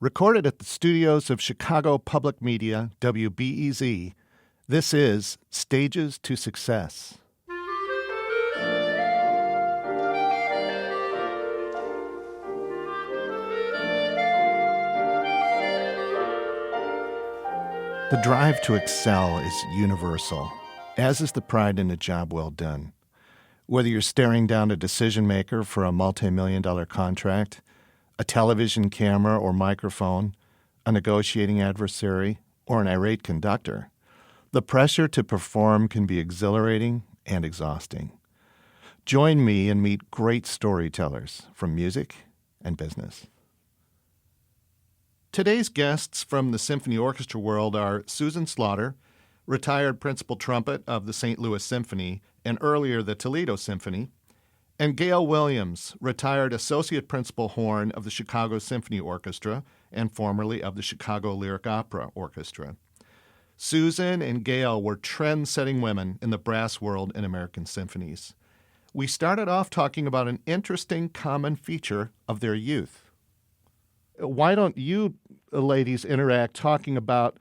Recorded at the studios of Chicago Public Media, WBEZ, this is Stages to Success. The drive to excel is universal, as is the pride in a job well done. Whether you're staring down a decision maker for a multi-million-dollar contract, a television camera or microphone, a negotiating adversary, or an irate conductor, the pressure to perform can be exhilarating and exhausting. Join me and meet great storytellers from music and business. Today's guests from the symphony orchestra world are Susan Slaughter, retired principal trumpet of the St. Louis Symphony and earlier the Toledo Symphony, and Gail Williams, retired associate principal horn of the Chicago Symphony Orchestra and formerly of the Chicago Lyric Opera Orchestra. Susan and Gail were trend-setting women in the brass world in American symphonies. We started off talking about an interesting common feature of their youth. Why don't you ladies interact talking about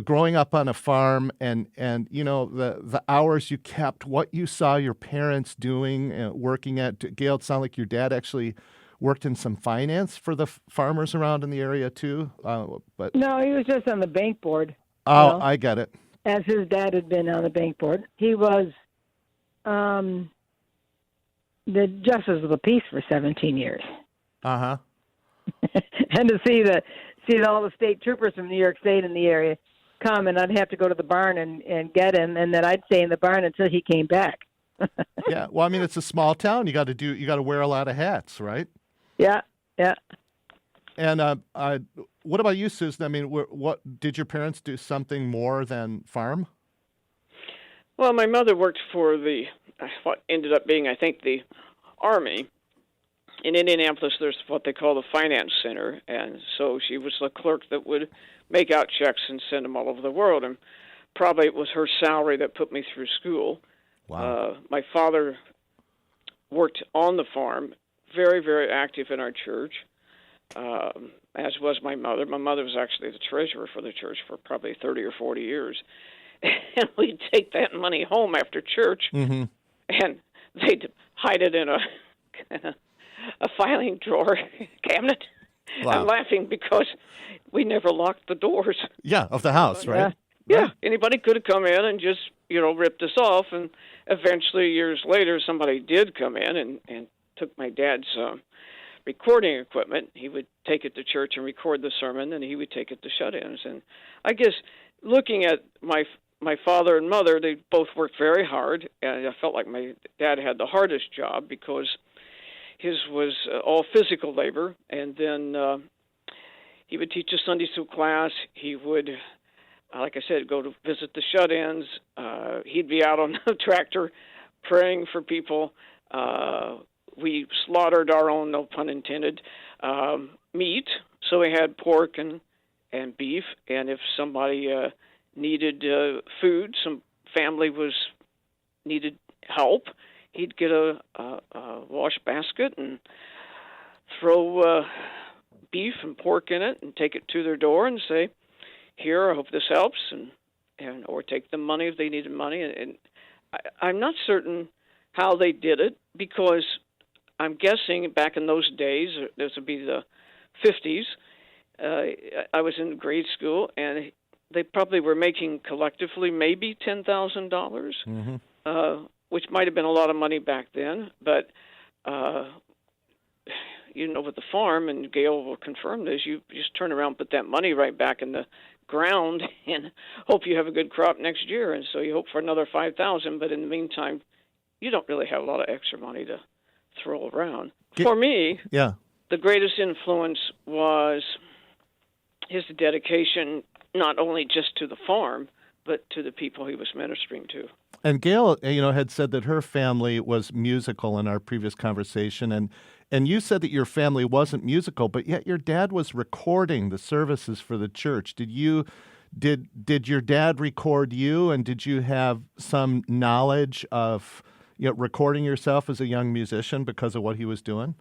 growing up on a farm and the hours you kept, what you saw your parents doing, working at. Gail, it sounded like your dad actually worked in some finance for the farmers around in the area too. But no, he was just on the bank board. Oh, I get it. As his dad had been on the bank board. He was the justice of the peace for 17 years. Uh-huh. And to see all the state troopers from New York State in the area come, and I'd have to go to the barn and get him, and then I'd stay in the barn until he came back. Yeah, well, I mean, it's a small town. You got to wear a lot of hats, right? Yeah. And what about you, Susan? I mean, what did your parents do something more than farm? Well, my mother worked for what ended up being, I think, the Army. In Indianapolis, there's what they call the finance center, and so she was the clerk that would make out checks and send them all over the world, and probably it was her salary that put me through school. Wow. My father worked on the farm, very, very active in our church, as was my mother. My mother was actually the treasurer for the church for probably 30 or 40 years, and we'd take that money home after church, mm-hmm. and they'd hide it in a filing drawer cabinet. Wow. I'm laughing because we never locked the doors. Yeah, of the house, right? Yeah. Anybody could have come in and just, ripped us off. And eventually, years later, somebody did come in and took my dad's recording equipment. He would take it to church and record the sermon, and he would take it to shut-ins. And I guess looking at my father and mother, they both worked very hard, and I felt like my dad had the hardest job because his was all physical labor, and then he would teach a Sunday school class. He would, like I said, go to visit the shut-ins. He'd be out on the tractor praying for people. We slaughtered our own, no pun intended, meat. So we had pork and beef, and if somebody needed food, some family needed help, he'd get a wash basket and throw beef and pork in it and take it to their door and say, "Here, I hope this helps," and or take them money if they needed money. And I'm not certain how they did it because I'm guessing back in those days, this would be the 50s, I was in grade school, and they probably were making collectively maybe $10,000. Mm-hmm. Which might have been a lot of money back then, but with the farm, and Gail will confirm this, you just turn around and put that money right back in the ground and hope you have a good crop next year, and so you hope for another $5,000, but in the meantime, you don't really have a lot of extra money to throw around. For me, the greatest influence was his dedication not only just to the farm, but to the people he was ministering to. And Gail, had said that her family was musical in our previous conversation, and you said that your family wasn't musical, but yet your dad was recording the services for the church. Did your dad record you, and did you have some knowledge of recording yourself as a young musician because of what he was doing?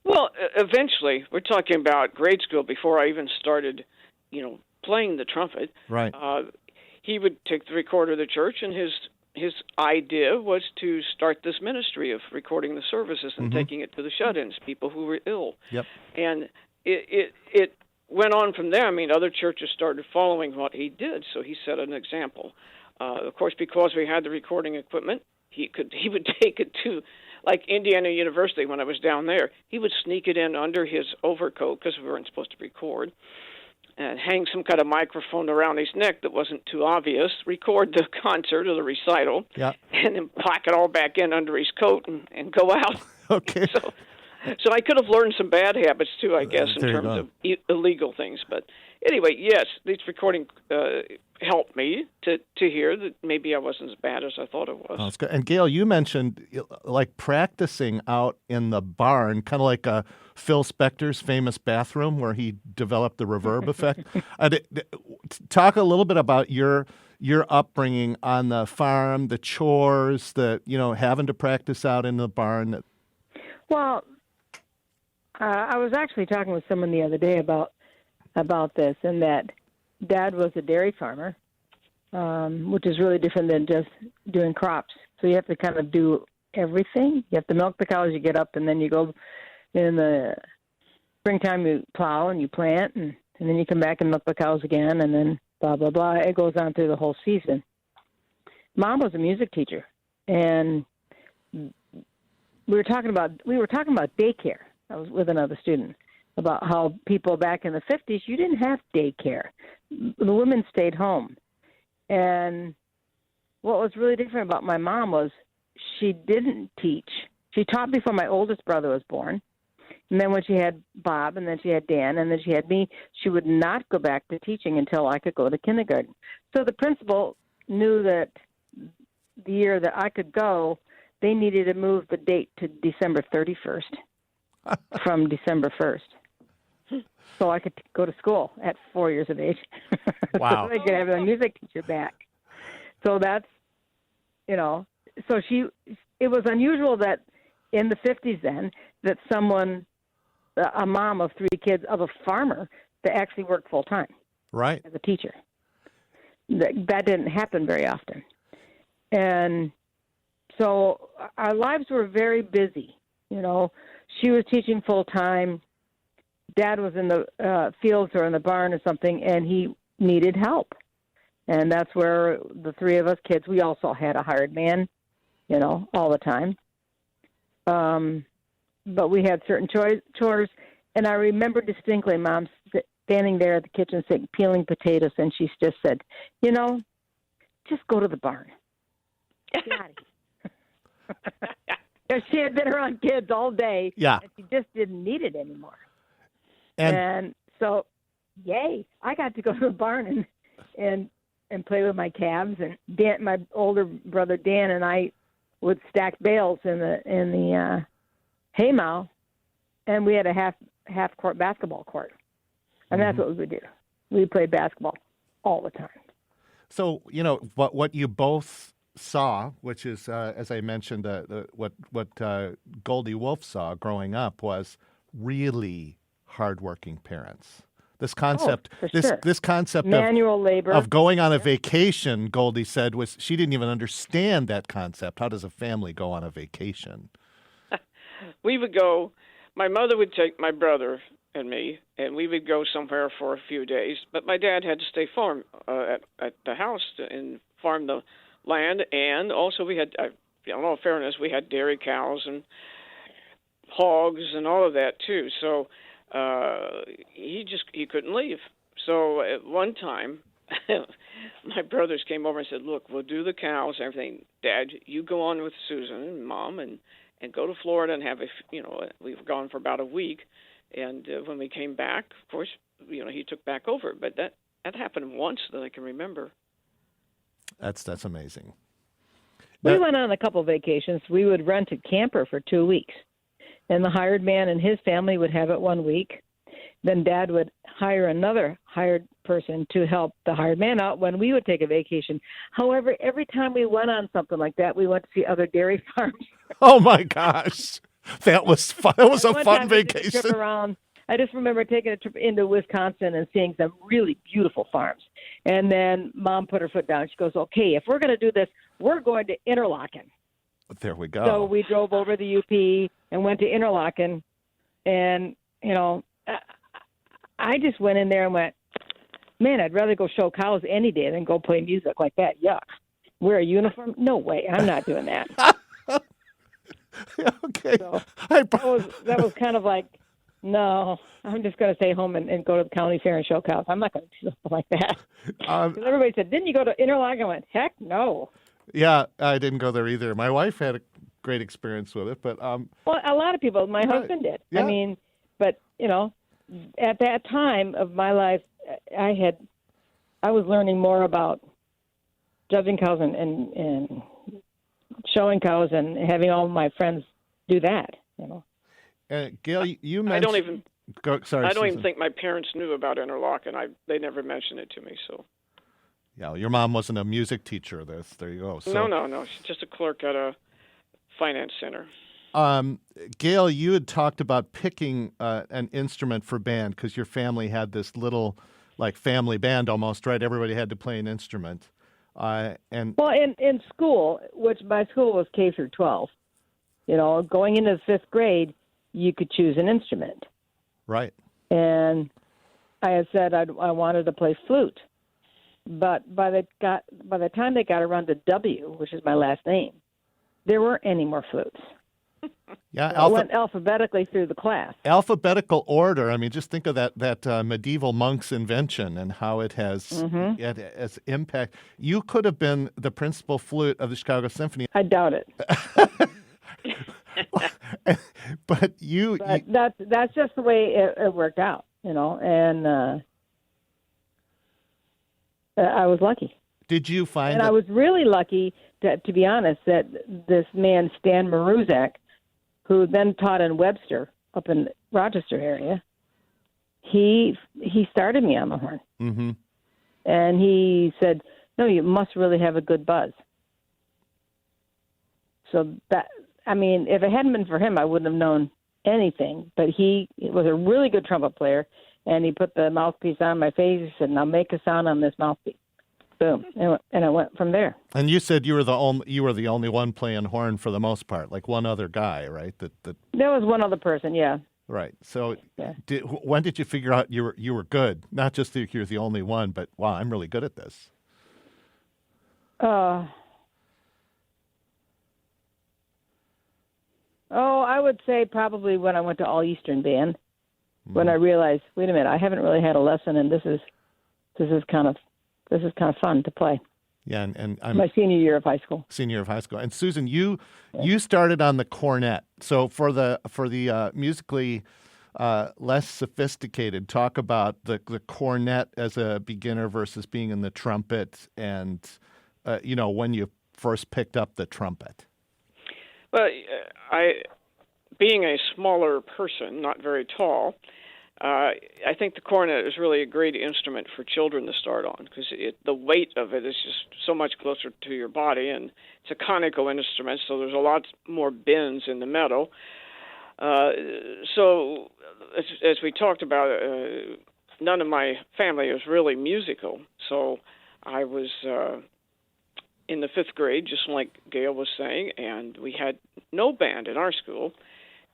Well, eventually, we're talking about grade school before I even started, playing the trumpet. Right. He would take the recorder of the church, and his idea was to start this ministry of recording the services and taking it to the shut-ins, people who were ill. Yep. And it went on from there. I mean, other churches started following what he did, so he set an example. Of course, because we had the recording equipment, he would take it to, like Indiana University when I was down there. He would sneak it in under his overcoat because we weren't supposed to record, and hang some kind of microphone around his neck that wasn't too obvious, record the concert or the recital, and then pack it all back in under his coat and go out. Okay. So I could have learned some bad habits, too, I guess, in terms of illegal things. But anyway, yes, these recording helped me to hear that maybe I wasn't as bad as I thought it was. Oh, that's good. And Gail, you mentioned like practicing out in the barn, kind of like Phil Spector's famous bathroom where he developed the reverb effect. Talk a little bit about your upbringing on the farm, the chores, having to practice out in the barn. Well, I was actually talking with someone the other day about this, and that Dad was a dairy farmer, which is really different than just doing crops. So you have to kind of do everything. You have to milk the cows, you get up, and then you go in the springtime, you plow and you plant, and then you come back and milk the cows again, and then blah, blah, blah. It goes on through the whole season. Mom was a music teacher, and we were talking about daycare. I was with another student about how people back in the 50s, you didn't have daycare. The women stayed home. And what was really different about my mom was she didn't teach. She taught before my oldest brother was born. And then when she had Bob, and then she had Dan, and then she had me, she would not go back to teaching until I could go to kindergarten. So the principal knew that the year that I could go, they needed to move the date to December 31st from December 1st. So I could go to school at 4 years of age. Wow. So I could have a music teacher back. So that's, so it was unusual that in the 50s then, that someone, a mom of 3 kids of a farmer, that actually worked full time. Right. As a teacher. That didn't happen very often. And so our lives were very busy. She was teaching full time. Dad was in the fields or in the barn or something, and he needed help. And that's where the 3 of us kids, we also had a hired man, all the time. But we had certain chores. And I remember distinctly Mom standing there at the kitchen sink peeling potatoes, and she just said, just go to the barn. Get out of here. Because she had been around kids all day, and she just didn't need it anymore. And so, yay! I got to go to the barn and play with my calves. And Dan, my older brother Dan, and I would stack bales in the haymow, and we had a half court basketball court, and that's what we would do. We played basketball all the time. So what you both saw, which is, as I mentioned, what Goldie Wolf saw growing up was really hardworking parents. This concept, this concept manual labor of going on a vacation, Goldie said, was she didn't even understand that concept. How does a family go on a vacation? We would go. My mother would take my brother and me, and we would go somewhere for a few days. But my dad had to stay farm at the house and farm the land, and also we had, in all fairness, we had dairy cows and hogs and all of that too. So he couldn't leave. So at one time, my brothers came over and said, "Look, we'll do the cows and everything. Dad, you go on with Susan and Mom and go to Florida and have we were gone for about a week. And when we came back, of course, he took back over. But that happened once that I can remember." That's amazing. We went on a couple vacations. We would rent a camper for 2 weeks, and the hired man and his family would have it 1 week. Then Dad would hire another hired person to help the hired man out when we would take a vacation. However, every time we went on something like that, we went to see other dairy farms. Oh my gosh! That was fun. That was a One fun time we took a vacation. trip around. I just remember taking a trip into Wisconsin and seeing some really beautiful farms. And then Mom put her foot down. She goes, "Okay, if we're going to do this, we're going to Interlaken." There we go. So we drove over the UP and went to Interlaken. And, I just went in there and went, "Man, I'd rather go show cows any day than go play music like that. Yuck. Wear a uniform? No way. I'm not doing that." Okay. So that was kind of like, no, I'm just going to stay home and go to the county fair and show cows. I'm not going to do something like that. Because everybody said, "Didn't you go to Interlaken?" I went, "Heck no." Yeah, I didn't go there either. My wife had a great experience with it, but Well, a lot of people, my husband did. Yeah. I mean, but, at that time of my life, I was learning more about judging cows and showing cows and having all my friends do that, Gail, you mentioned. I don't even. Sorry, I don't Susan. even think my parents knew about Interlaken. They never mentioned it to me. So. Yeah, your mom wasn't a music teacher. There you go. So, No. She's just a clerk at a finance center. Gail, you had talked about picking an instrument for band because your family had this little, like, family band almost, right? Everybody had to play an instrument. And Well, in school, which my school was K through 12, going into the fifth grade, you could choose an instrument. right. And I had said I wanted to play flute. But by the time they got around to W, which is my last name, there weren't any more flutes. Yeah, I went alphabetically through the class. alphabetical order. I mean, just think of that medieval monk's invention and how it has impact. You could have been the principal flute of the Chicago Symphony. I doubt it. But That's just the way it worked out, and I was lucky. did you find And that? I was really lucky, to be honest, that this man, Stan Maruzak, who then taught in Webster up in the Rochester area, he started me on the horn. Mm-hmm. And he said, "No, you must really have a good buzz." So if it hadn't been for him, I wouldn't have known anything. But he was a really good trumpet player, and he put the mouthpiece on my face. He said, "Now make a sound on this mouthpiece." Boom, and I went from there. And you said you were the only one playing horn for the most part, like one other guy, right? That There was one other person, yeah. right. So, Yeah. when did you figure out you were good? Not just that you're the only one, but wow, I'm really good at this. I would say probably when I went to All Eastern Band, when I realized, wait a minute, I haven't really had a lesson, and this is kind of fun to play. Yeah, and I'm My senior year of high school. senior of high school. And Susan, you started on the cornet. So for the musically less sophisticated, talk about the cornet as a beginner versus being in the trumpet, and when you first picked up the trumpet. Well, being a smaller person, not very tall, I think the cornet is really a great instrument for children to start on because the weight of it is just so much closer to your body, and it's a conical instrument, so there's a lot more bends in the metal. So, as we talked about, none of my family is really musical, so I was in the fifth grade, just like Gail was saying, and we had no band in our school,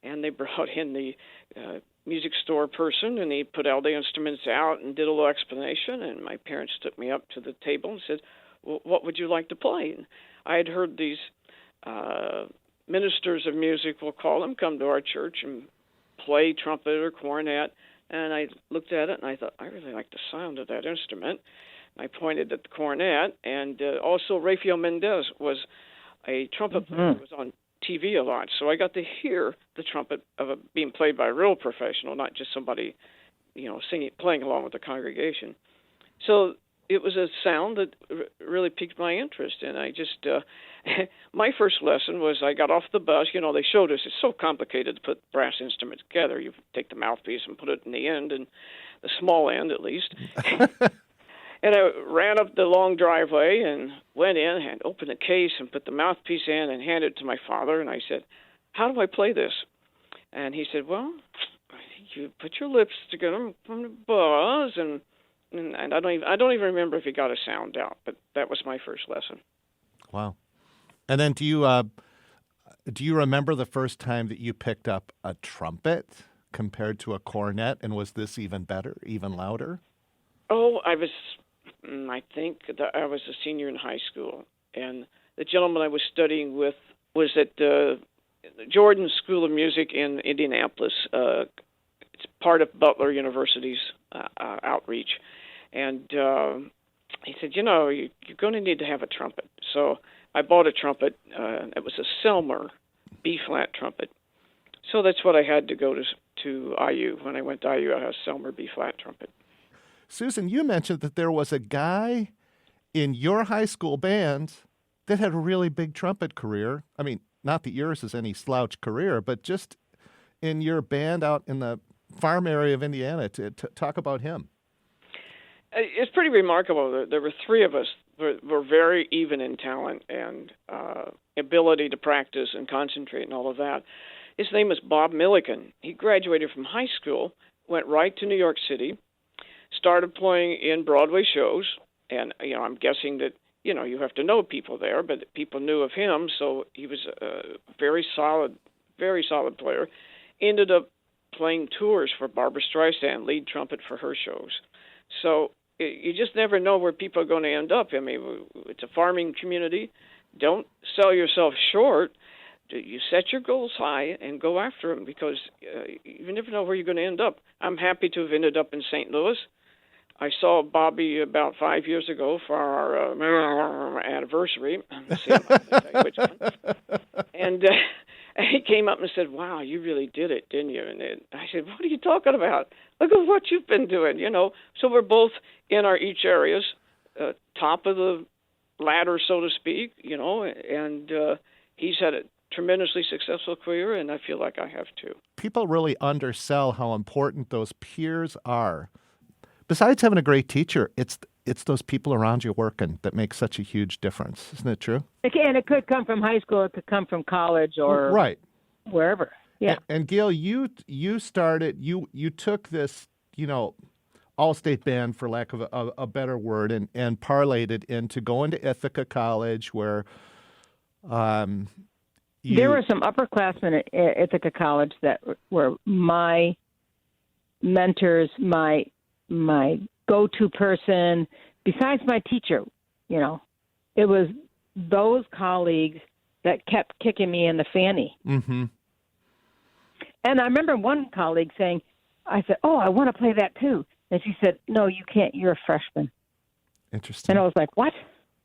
and they brought in the music store person, and he put all the instruments out and did a little explanation, and my parents took me up to the table and said, "Well, what would you like to play?" And I had heard these ministers of music, we'll call them, come to our church and play trumpet or cornet, and I looked at it and I thought, I really like the sound of that instrument. I pointed at the cornet, and also Rafael Mendez was a trumpet player who was on TV a lot, so I got to hear the trumpet being played by a real professional, not just somebody, playing along with the congregation. So it was a sound that really piqued my interest, and I just my first lesson was I got off the bus. They showed us it's so complicated to put brass instruments together. You take the mouthpiece and put it in the end, and the small end at least. And I ran up the long driveway and went in and opened the case and put the mouthpiece in and handed it to my father. And I said, "How do I play this?" And he said, well, you put your lips together from the buzz, and I don't even remember if he got a sound out, but that was my first lesson. Wow. And then do you remember the first time that you picked up a trumpet compared to a cornet, and was this even better, even louder? Oh, I think that I was a senior in high school, and the gentleman I was studying with was at the Jordan School of Music in Indianapolis. It's part of Butler University's outreach. And he said, you're going to need to have a trumpet. So I bought a trumpet. It was a Selmer B-flat trumpet. So that's what I had to go to IU. When I went to IU, I had a Selmer B-flat trumpet. Susan, you mentioned that there was a guy in your high school band that had a really big trumpet career. I mean, not that yours is any slouch career, but just in your band out in the farm area of Indiana, to talk about him. It's pretty remarkable. There were three of us. We're very even in talent and ability to practice and concentrate and all of that. His name is Bob Milliken. He graduated from high school, went right to New York City, started playing in Broadway shows, and I'm guessing that you have to know people there, but people knew of him, so he was a very solid player. Ended up playing tours for Barbra Streisand, lead trumpet for her shows. So you just never know where people are going to end up. I mean, it's a farming community. Don't sell yourself short. You set your goals high and go after them, because you never know where you're going to end up. I'm happy to have ended up in St. Louis. I saw Bobby about 5 years ago for our anniversary. And he came up and said, wow, you really did it, didn't you? And I said, what are you talking about? Look at what you've been doing, So we're both in our each areas, top of the ladder, so to speak, and he's had a tremendously successful career, and I feel like I have too. People really undersell how important those peers are. Besides having a great teacher, it's those people around you working that make such a huge difference. Isn't it true? Again, it could come from high school. It could come from college or right, wherever. Yeah. And Gail, you took this, all-state band, for lack of a better word, and parlayed it into going to Ithaca College, where there were some upperclassmen at Ithaca College that were my mentors, my go-to person, besides my teacher. It was those colleagues that kept kicking me in the fanny. Mm-hmm. And I remember one colleague saying, I said, oh, I want to play that too. And she said, no, you can't. You're a freshman. Interesting. And I was like, what?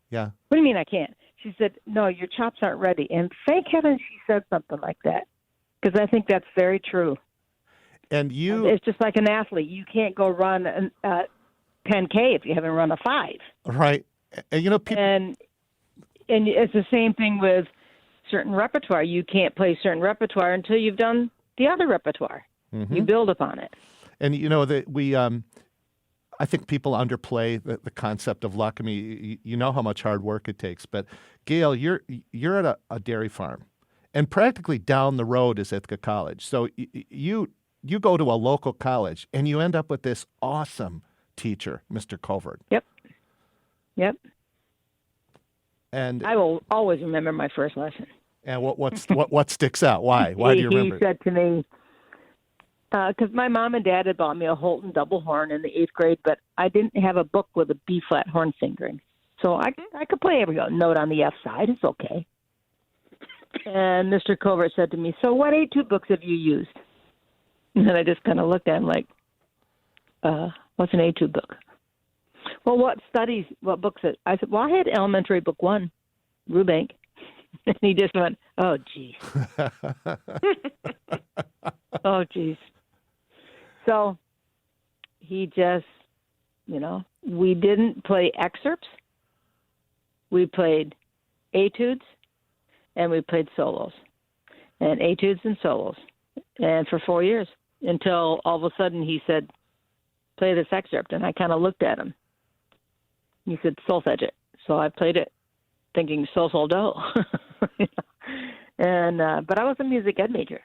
Yeah. What do you mean I can't? She said, no, your chops aren't ready. And thank heaven she said something like that, because I think that's very true. And it's just like an athlete. You can't go run a 10K if you haven't run a 5. Right. And, people... And it's the same thing with certain repertoire. You can't play certain repertoire until you've done the other repertoire. Mm-hmm. You build upon it. And, I think people underplay the concept of luck. I mean, you know how much hard work it takes. But, Gail, you're at a dairy farm, and practically down the road is Ithaca College. So you go to a local college, and you end up with this awesome teacher, Mr. Covert. Yep. And I will always remember my first lesson. And what sticks out? Why? Why do you remember? He said to me, because my mom and dad had bought me a Holton double horn in the 8th grade, but I didn't have a book with a B-flat horn fingering. So I could play every note on the F side. It's okay. And Mr. Covert said to me, so what A2 books have you used? And then I just kind of looked at him like, what's an A2 book? Well, what books? I said, well, I had elementary book 1, Rubank. And he just went, oh, geez. Oh, geez. So he just, we didn't play excerpts. We played etudes and we played solos. And etudes and solos. And for 4 years, until all of a sudden he said, play this excerpt. And I kind of looked at him. He said, solfege it. So I played it thinking sol, sol, do. And but I was a music ed major.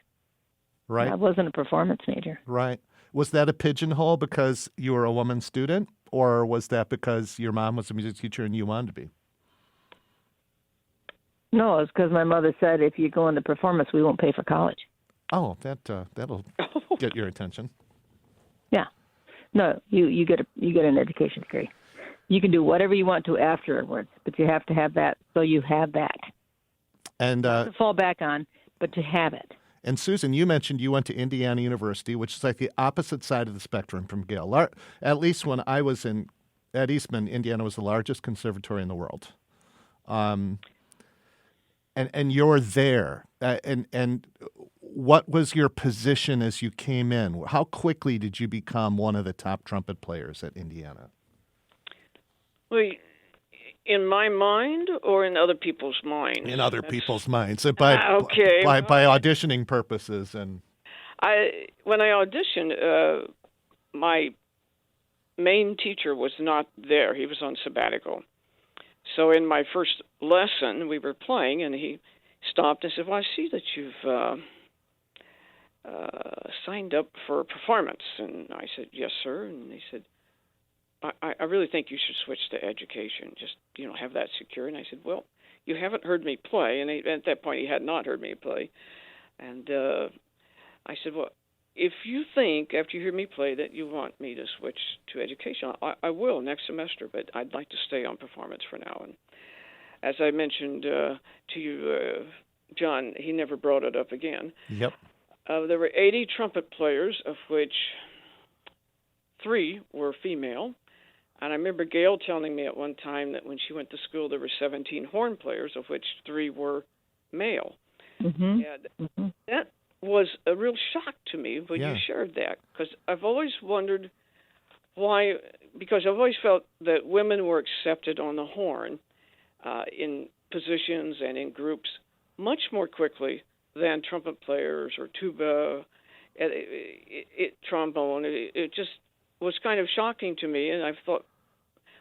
Right. I wasn't a performance major. Right. Was that a pigeonhole because you were a woman student, or was that because your mom was a music teacher and you wanted to be? No, it's because my mother said if you go into performance, we won't pay for college. Oh, that'll get your attention. Yeah. No, you get an education degree. You can do whatever you want to afterwards, but you have to have that. So you have that. And Not to fall back on, but to have it. And Susan, you mentioned you went to Indiana University, which is like the opposite side of the spectrum from Gail. At least when I was at Eastman, Indiana was the largest conservatory in the world. And you're there. And what was your position as you came in? How quickly did you become one of the top trumpet players at Indiana? Well, in my mind or in other people's minds? In other people's minds, by auditioning purposes. And when I auditioned, my main teacher was not there. He was on sabbatical. So in my first lesson, we were playing, and he stopped and said, "Well, I see that you've signed up for a performance." And I said, "Yes, sir." And he said, I really think you should switch to education, just, have that secure. And I said, "Well, you haven't heard me play." And at that point, he had not heard me play. And I said, "Well, if you think, after you hear me play, that you want me to switch to education, I will next semester, but I'd like to stay on performance for now." And as I mentioned to you, John, he never brought it up again. Yep. There were 80 trumpet players, of which 3 were female. And I remember Gail telling me at one time that when she went to school, there were 17 horn players, of which 3 were male. Mm-hmm. And that was a real shock to me when you shared that, because I've always wondered why, because I've always felt that women were accepted on the horn in positions and in groups much more quickly than trumpet players or tuba, trombone. It just was kind of shocking to me, and I thought,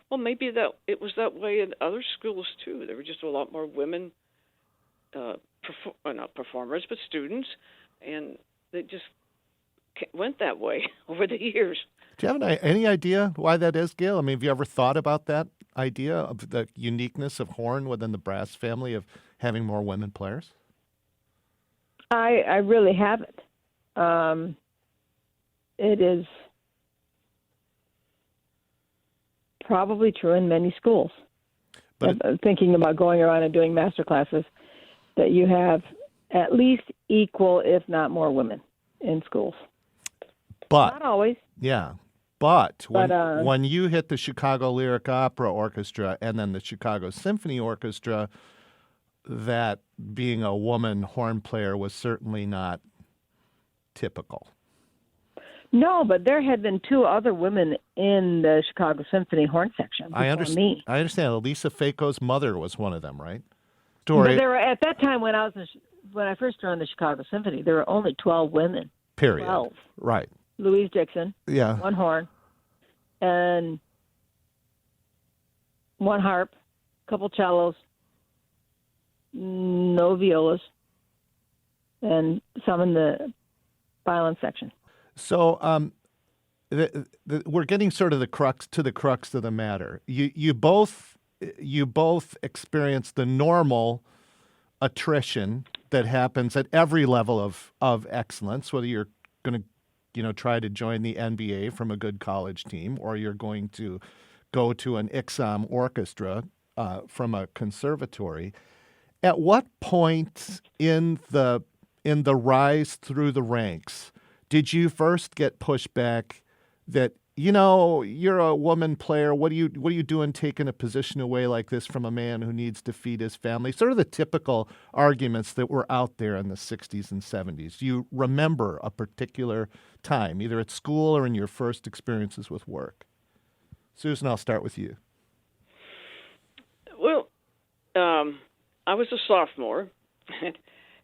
well, maybe that it was that way in other schools too. There were just a lot more women, not performers, but students, and they just went that way over the years. Do you have any idea why that is, Gail? I mean, have you ever thought about that idea of the uniqueness of horn within the brass family of having more women players? I really haven't. It is probably true in many schools. But thinking about going around and doing master classes, that you have at least equal, if not more, women in schools. But not always. Yeah. But when you hit the Chicago Lyric Opera Orchestra and then the Chicago Symphony Orchestra, that being a woman horn player was certainly not typical. No, but there had been 2 other women in the Chicago Symphony horn section before me. I understand. Elisa Faco's mother was one of them, right? But there were, at that time when I first joined the Chicago Symphony, there were only 12 women. Period. 12. Right. Louise Dixon. Yeah. 1 horn, and 1 harp, a couple cellos, no violas, and some in the violin section. So we're getting sort of the crux of the matter. You both experienced the normal attrition that happens at every level of excellence, whether you're going to try to join the NBA from a good college team, or you're going to go to an IXAM orchestra from a conservatory. At what point in the rise through the ranks did you first get pushed back that, you're a woman player, what are you doing taking a position away like this from a man who needs to feed his family? Sort of the typical arguments that were out there in the 60s and 70s. Do you remember a particular time, either at school or in your first experiences with work? Susan, I'll start with you. Well, I was a sophomore,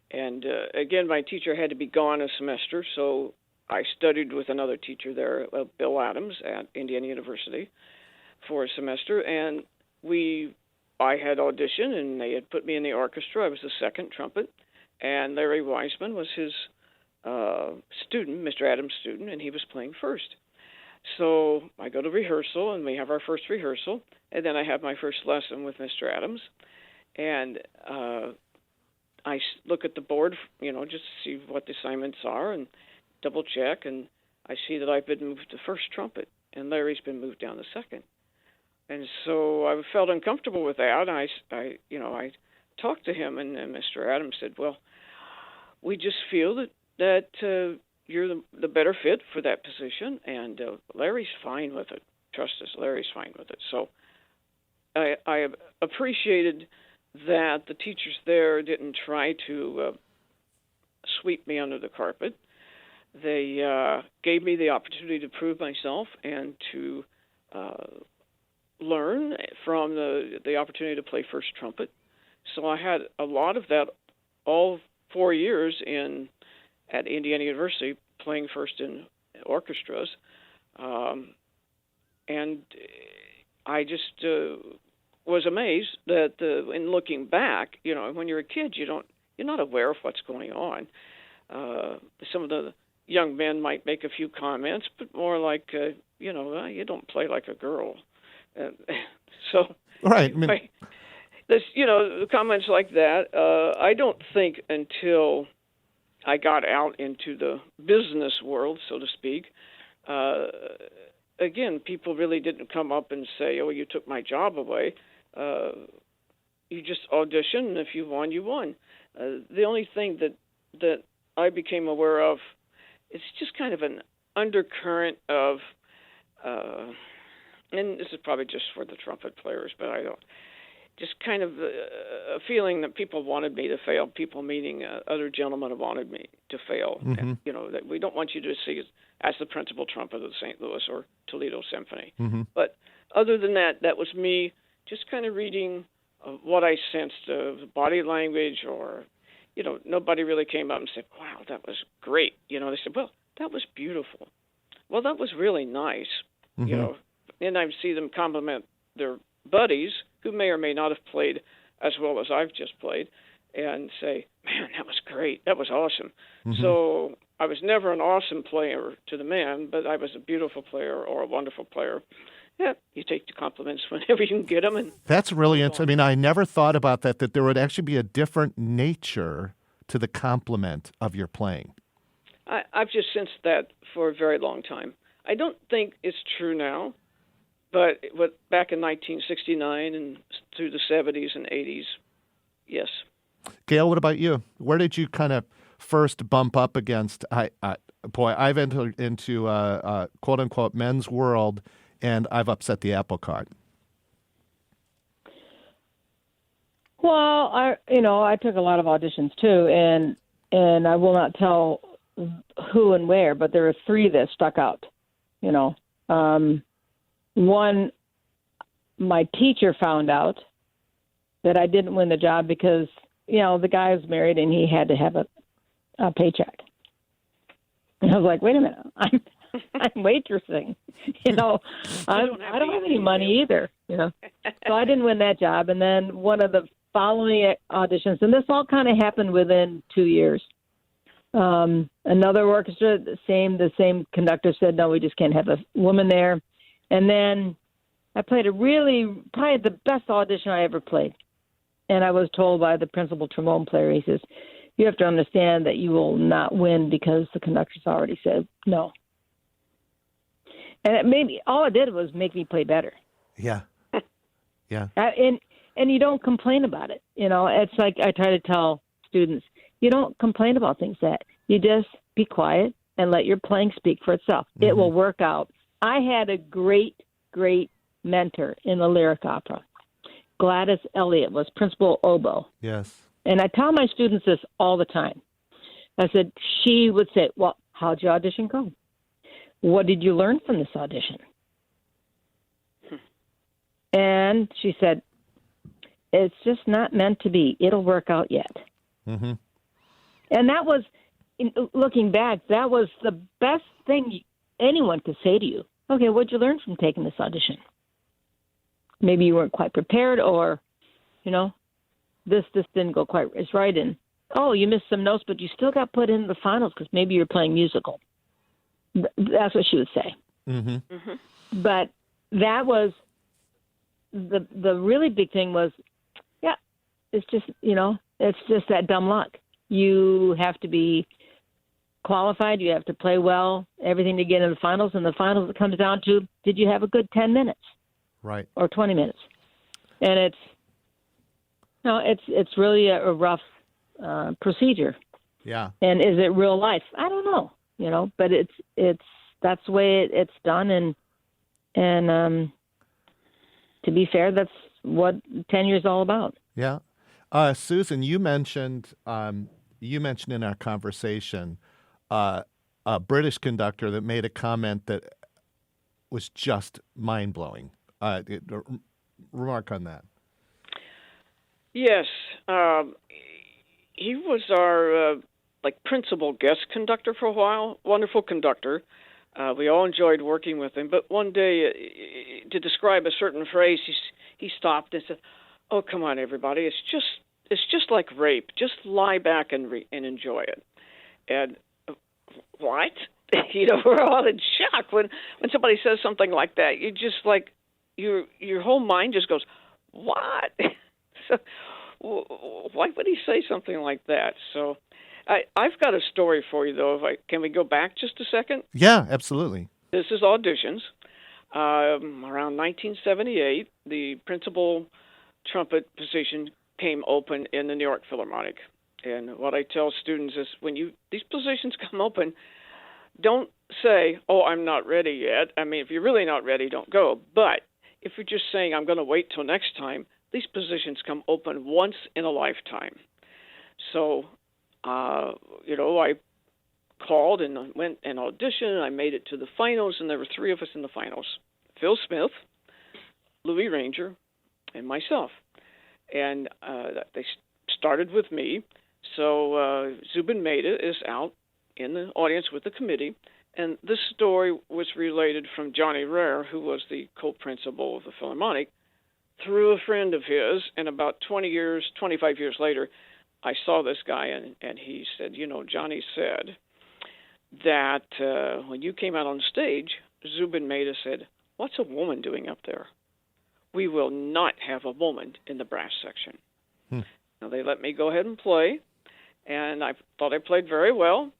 and again, my teacher had to be gone a semester, so I studied with another teacher there, Bill Adams, at Indiana University for a semester, and I had auditioned, and they had put me in the orchestra. I was the second trumpet, and Larry Weisman was his student, Mr. Adams' student, and he was playing first. So I go to rehearsal, and we have our first rehearsal, and then I have my first lesson with Mr. Adams, and I look at the board, just to see what the assignments are, and double check, and I see that I've been moved to first trumpet, and Larry's been moved down to second. And so I felt uncomfortable with that. I talked to him, and Mr. Adams said, "Well, we just feel that you're the better fit for that position, and Larry's fine with it. Trust us, Larry's fine with it." So I appreciated that the teachers there didn't try to sweep me under the carpet. They gave me the opportunity to prove myself and to learn from the opportunity to play first trumpet. So I had a lot of that all 4 years at Indiana University, playing first in orchestras, and I just was amazed that in looking back, when you're a kid, you're not aware of what's going on. Some of the young men might make a few comments, but more like, you don't play like a girl. So right. Anyway, comments like that. I don't think until I got out into the business world, so to speak, again, people really didn't come up and say, "Oh, you took my job away." You just audition, and if you won, you won. The only thing that I became aware of, it's just kind of an undercurrent of, and this is probably just for the trumpet players, but I don't. Just kind of a feeling that people wanted me to fail. People meaning other gentlemen wanted me to fail. Mm-hmm. And, that we don't want you to see it as the principal trumpet of the St. Louis or Toledo Symphony. Mm-hmm. But other than that, that was me just kind of reading what I sensed of body language, or, nobody really came up and said, "Wow, that was great." They said, "Well, that was beautiful. Well, that was really nice." Mm-hmm. And I see them compliment their buddies who may or may not have played as well as I've just played, and say, "Man, that was great. That was awesome." Mm-hmm. So I was never an awesome player to the man, but I was a beautiful player or a wonderful player. Yeah, you take the compliments whenever you can get them. And that's really interesting. I mean, I never thought about that there would actually be a different nature to the compliment of your playing. I've just sensed that for a very long time. I don't think it's true now, but back in 1969 and through the 70s and 80s, yes. Gail, what about you? Where did you kind of first bump up against? I've entered into quote unquote men's world, and I've upset the apple cart. Well, I took a lot of auditions too, and I will not tell who and where, but there were 3 that stuck out. One, my teacher found out that I didn't win the job because, the guy was married and he had to have a paycheck. And I was like, wait a minute, I'm waitressing. I don't have any money either. So I didn't win that job. And then one of the following auditions, and this all kind of happened within 2 years. Another orchestra, the same conductor said, "No, we just can't have a woman there." And then I played probably the best audition I ever played. And I was told by the principal trombone player, he says, "You have to understand that you will not win because the conductor's already said no." And all it did was make me play better. Yeah. Yeah. And you don't complain about it. It's like I try to tell students, you don't complain about things you just be quiet and let your playing speak for itself. Mm-hmm. It will work out. I had a great, great mentor in the lyric opera. Gladys Elliott was principal oboe. Yes. And I tell my students this all the time. I said, she would say, "Well, how'd your audition go? What did you learn from this audition?" And she said, "It's just not meant to be. It'll work out yet." Mm-hmm. And that was, looking back, that was the best thing anyone could say to you. Okay, what'd you learn from taking this audition? Maybe you weren't quite prepared, or, this didn't go quite as right. And oh, you missed some notes, but you still got put into the finals because maybe you're playing musical. That's what she would say. Mm-hmm. Mm-hmm. But that was the really big thing was, yeah, it's just, it's just that dumb luck. You have to be qualified. You have to play well, everything to get in the finals. And the finals, it comes down to, did you have a good 10 minutes? Right. Or 20 minutes? And it's really a rough procedure. Yeah. And is it real life? I don't know, but it's that's the way it's done. And to be fair, that's what tenure is all about. Yeah. Susan, you mentioned in our conversation a British conductor that made a comment that was just mind-blowing. Remark on that. Yes. He was our principal guest conductor for a while. Wonderful conductor. We all enjoyed working with him. But one day, to describe a certain phrase, he stopped and said, "Oh, come on, everybody! It's just like rape. Just lie back and enjoy it." And what? We're all in shock when somebody says something like that. You just your whole mind just goes, "What?" So why would he say something like that? So I've got a story for you, though. Can we go back just a second? Yeah, absolutely. This is auditions. Around 1978, the principal trumpet position came open in the New York Philharmonic. And what I tell students is when these positions come open, don't say, "Oh, I'm not ready yet." I mean, if you're really not ready, don't go. But if you're just saying, "I'm going to wait till next time," these positions come open once in a lifetime. So, I called and went and auditioned. I made it to the finals, and there were three of us in the finals: Phil Smith, Louis Ranger, and myself. And they started with me. So Zubin Mehta is out in the audience with the committee. And this story was related from Johnny Rare, who was the co-principal of the Philharmonic, through a friend of his. And about 25 years later, I saw this guy, and he said, Johnny said that when you came out on stage, Zubin Mehta said, "What's a woman doing up there? We will not have a woman in the brass section." Now, they let me go ahead and play, and I thought I played very well,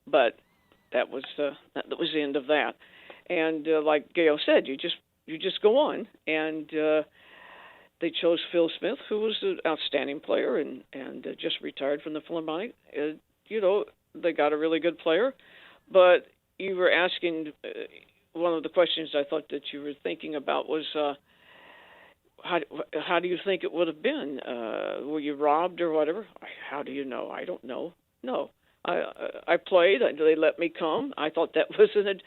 but that was the end of that. And like Gail said, you just go on, and they chose Phil Smith, who was an outstanding player and just retired from the Philharmonic. They got a really good player, but you were asking one of the questions I thought that you were thinking about was how do you think it would have been? Were you robbed or whatever? How do you know? I don't know. No, I played. They let me come. I thought that was an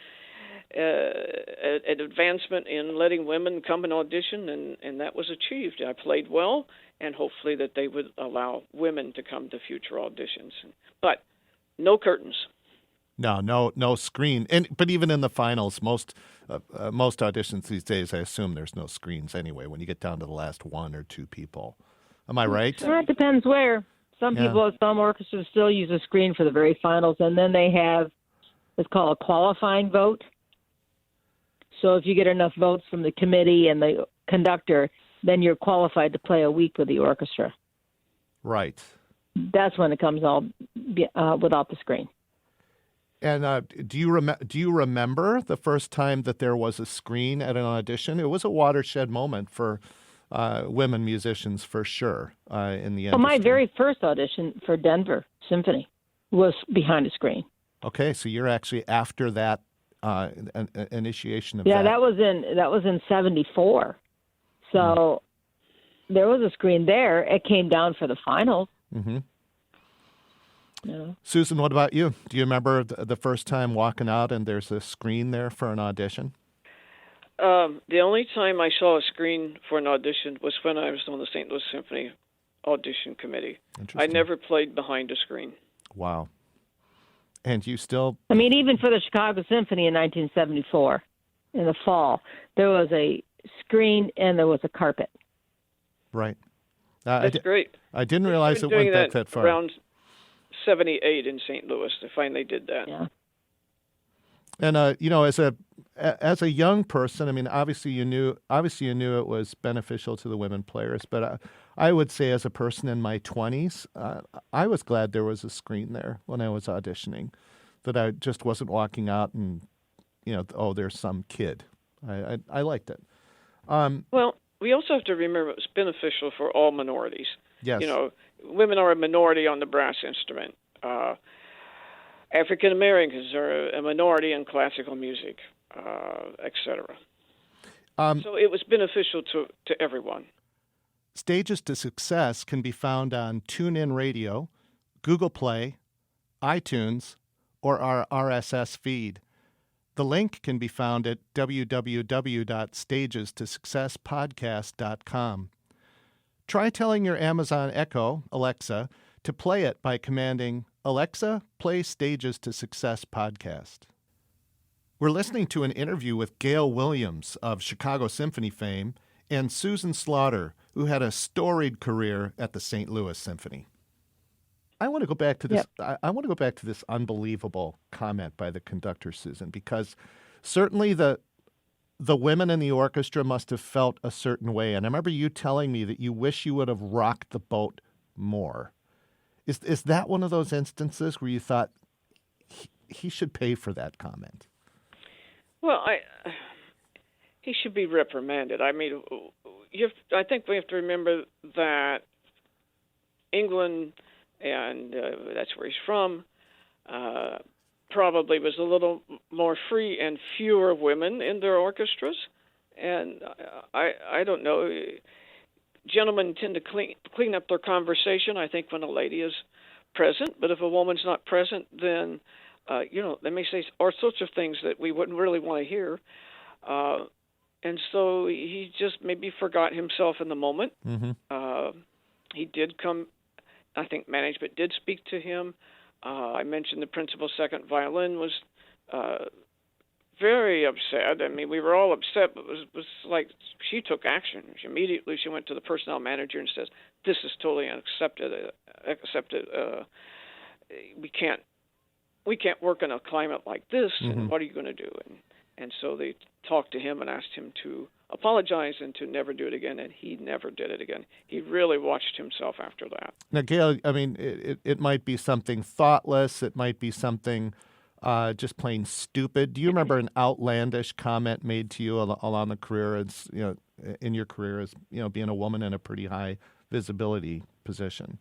advancement in letting women come and audition, and that was achieved. I played well, and hopefully that they would allow women to come to future auditions. But no curtains. No screen. But even in the finals, most auditions these days, I assume there's no screens anyway. When you get down to the last one or two people, am I right? Well, it depends where. Some orchestras still use a screen for the very finals, and then they have what's called a qualifying vote. So if you get enough votes from the committee and the conductor, then you're qualified to play a week with the orchestra. Right. That's when it comes all without the screen. And do you remember the first time that there was a screen at an audition? It was a watershed moment for women musicians, for sure, in the industry. Well, my very first audition for Denver Symphony was behind a screen. Okay, so you're actually after that initiation of that. Yeah, that was in '74. So there was a screen there. It came down for the finals. Mm-hmm. Yeah. Susan, what about you? Do you remember the first time walking out and there's a screen there for an audition? The only time I saw a screen for an audition was when I was on the St. Louis Symphony audition committee. I never played behind a screen. Wow. And you still... I mean, even for the Chicago Symphony in 1974, in the fall, there was a screen and there was a carpet. Right. That's great. I didn't realize it went that far. Around '78 in St. Louis. They finally did that. Yeah. And you know, as a young person, I mean, obviously you knew it was beneficial to the women players, but I would say as a person in my 20s, I was glad there was a screen there when I was auditioning, that I just wasn't walking out and, you know, oh, there's some kid. I liked it. Well, we also have to remember it's beneficial for all minorities. Yes. You know, women are a minority on the brass instrument. African Americans are a minority in classical music, etc. So it was beneficial to everyone. Stages to Success can be found on TuneIn Radio, Google Play, iTunes, or our RSS feed. The link can be found at www.stagestosuccesspodcast.com. Try telling your Amazon Echo, Alexa, to play it by commanding, Alexa, play Stages to Success podcast. We're listening to an interview with Gail Williams of Chicago Symphony fame and Susan Slaughter, who had a storied career at the St. Louis Symphony. I want to go back to this. Yep. I want to go back to this unbelievable comment by the conductor, Susan, because certainly the women in the orchestra must have felt a certain way. And I remember you telling me that you wish you would have rocked the boat more. Is that one of those instances where you thought he should pay for that comment? Well, he should be reprimanded. I mean, I think we have to remember that England, and that's where he's from, probably was a little more free and fewer women in their orchestras. And I don't know. Gentlemen tend to clean up their conversation, I think, when a lady is present. But if a woman's not present, then, they may say all sorts of things that we wouldn't really want to hear. And so he just maybe forgot himself in the moment. Mm-hmm. He did come, I think management did speak to him. I mentioned the principal second violin was very upset. I mean, we were all upset, but it was like she took action. Immediately she went to the personnel manager and says, this is totally unaccepted. We can't work in a climate like this, mm-hmm. and what are you going to do? And so they talked to him and asked him to apologize and to never do it again, and he never did it again. He really watched himself after that. Now, Gail, I mean, it might be something thoughtless. It might be something just plain stupid. Do you remember an outlandish comment made to you along the career, as in your career, as being a woman in a pretty high visibility position?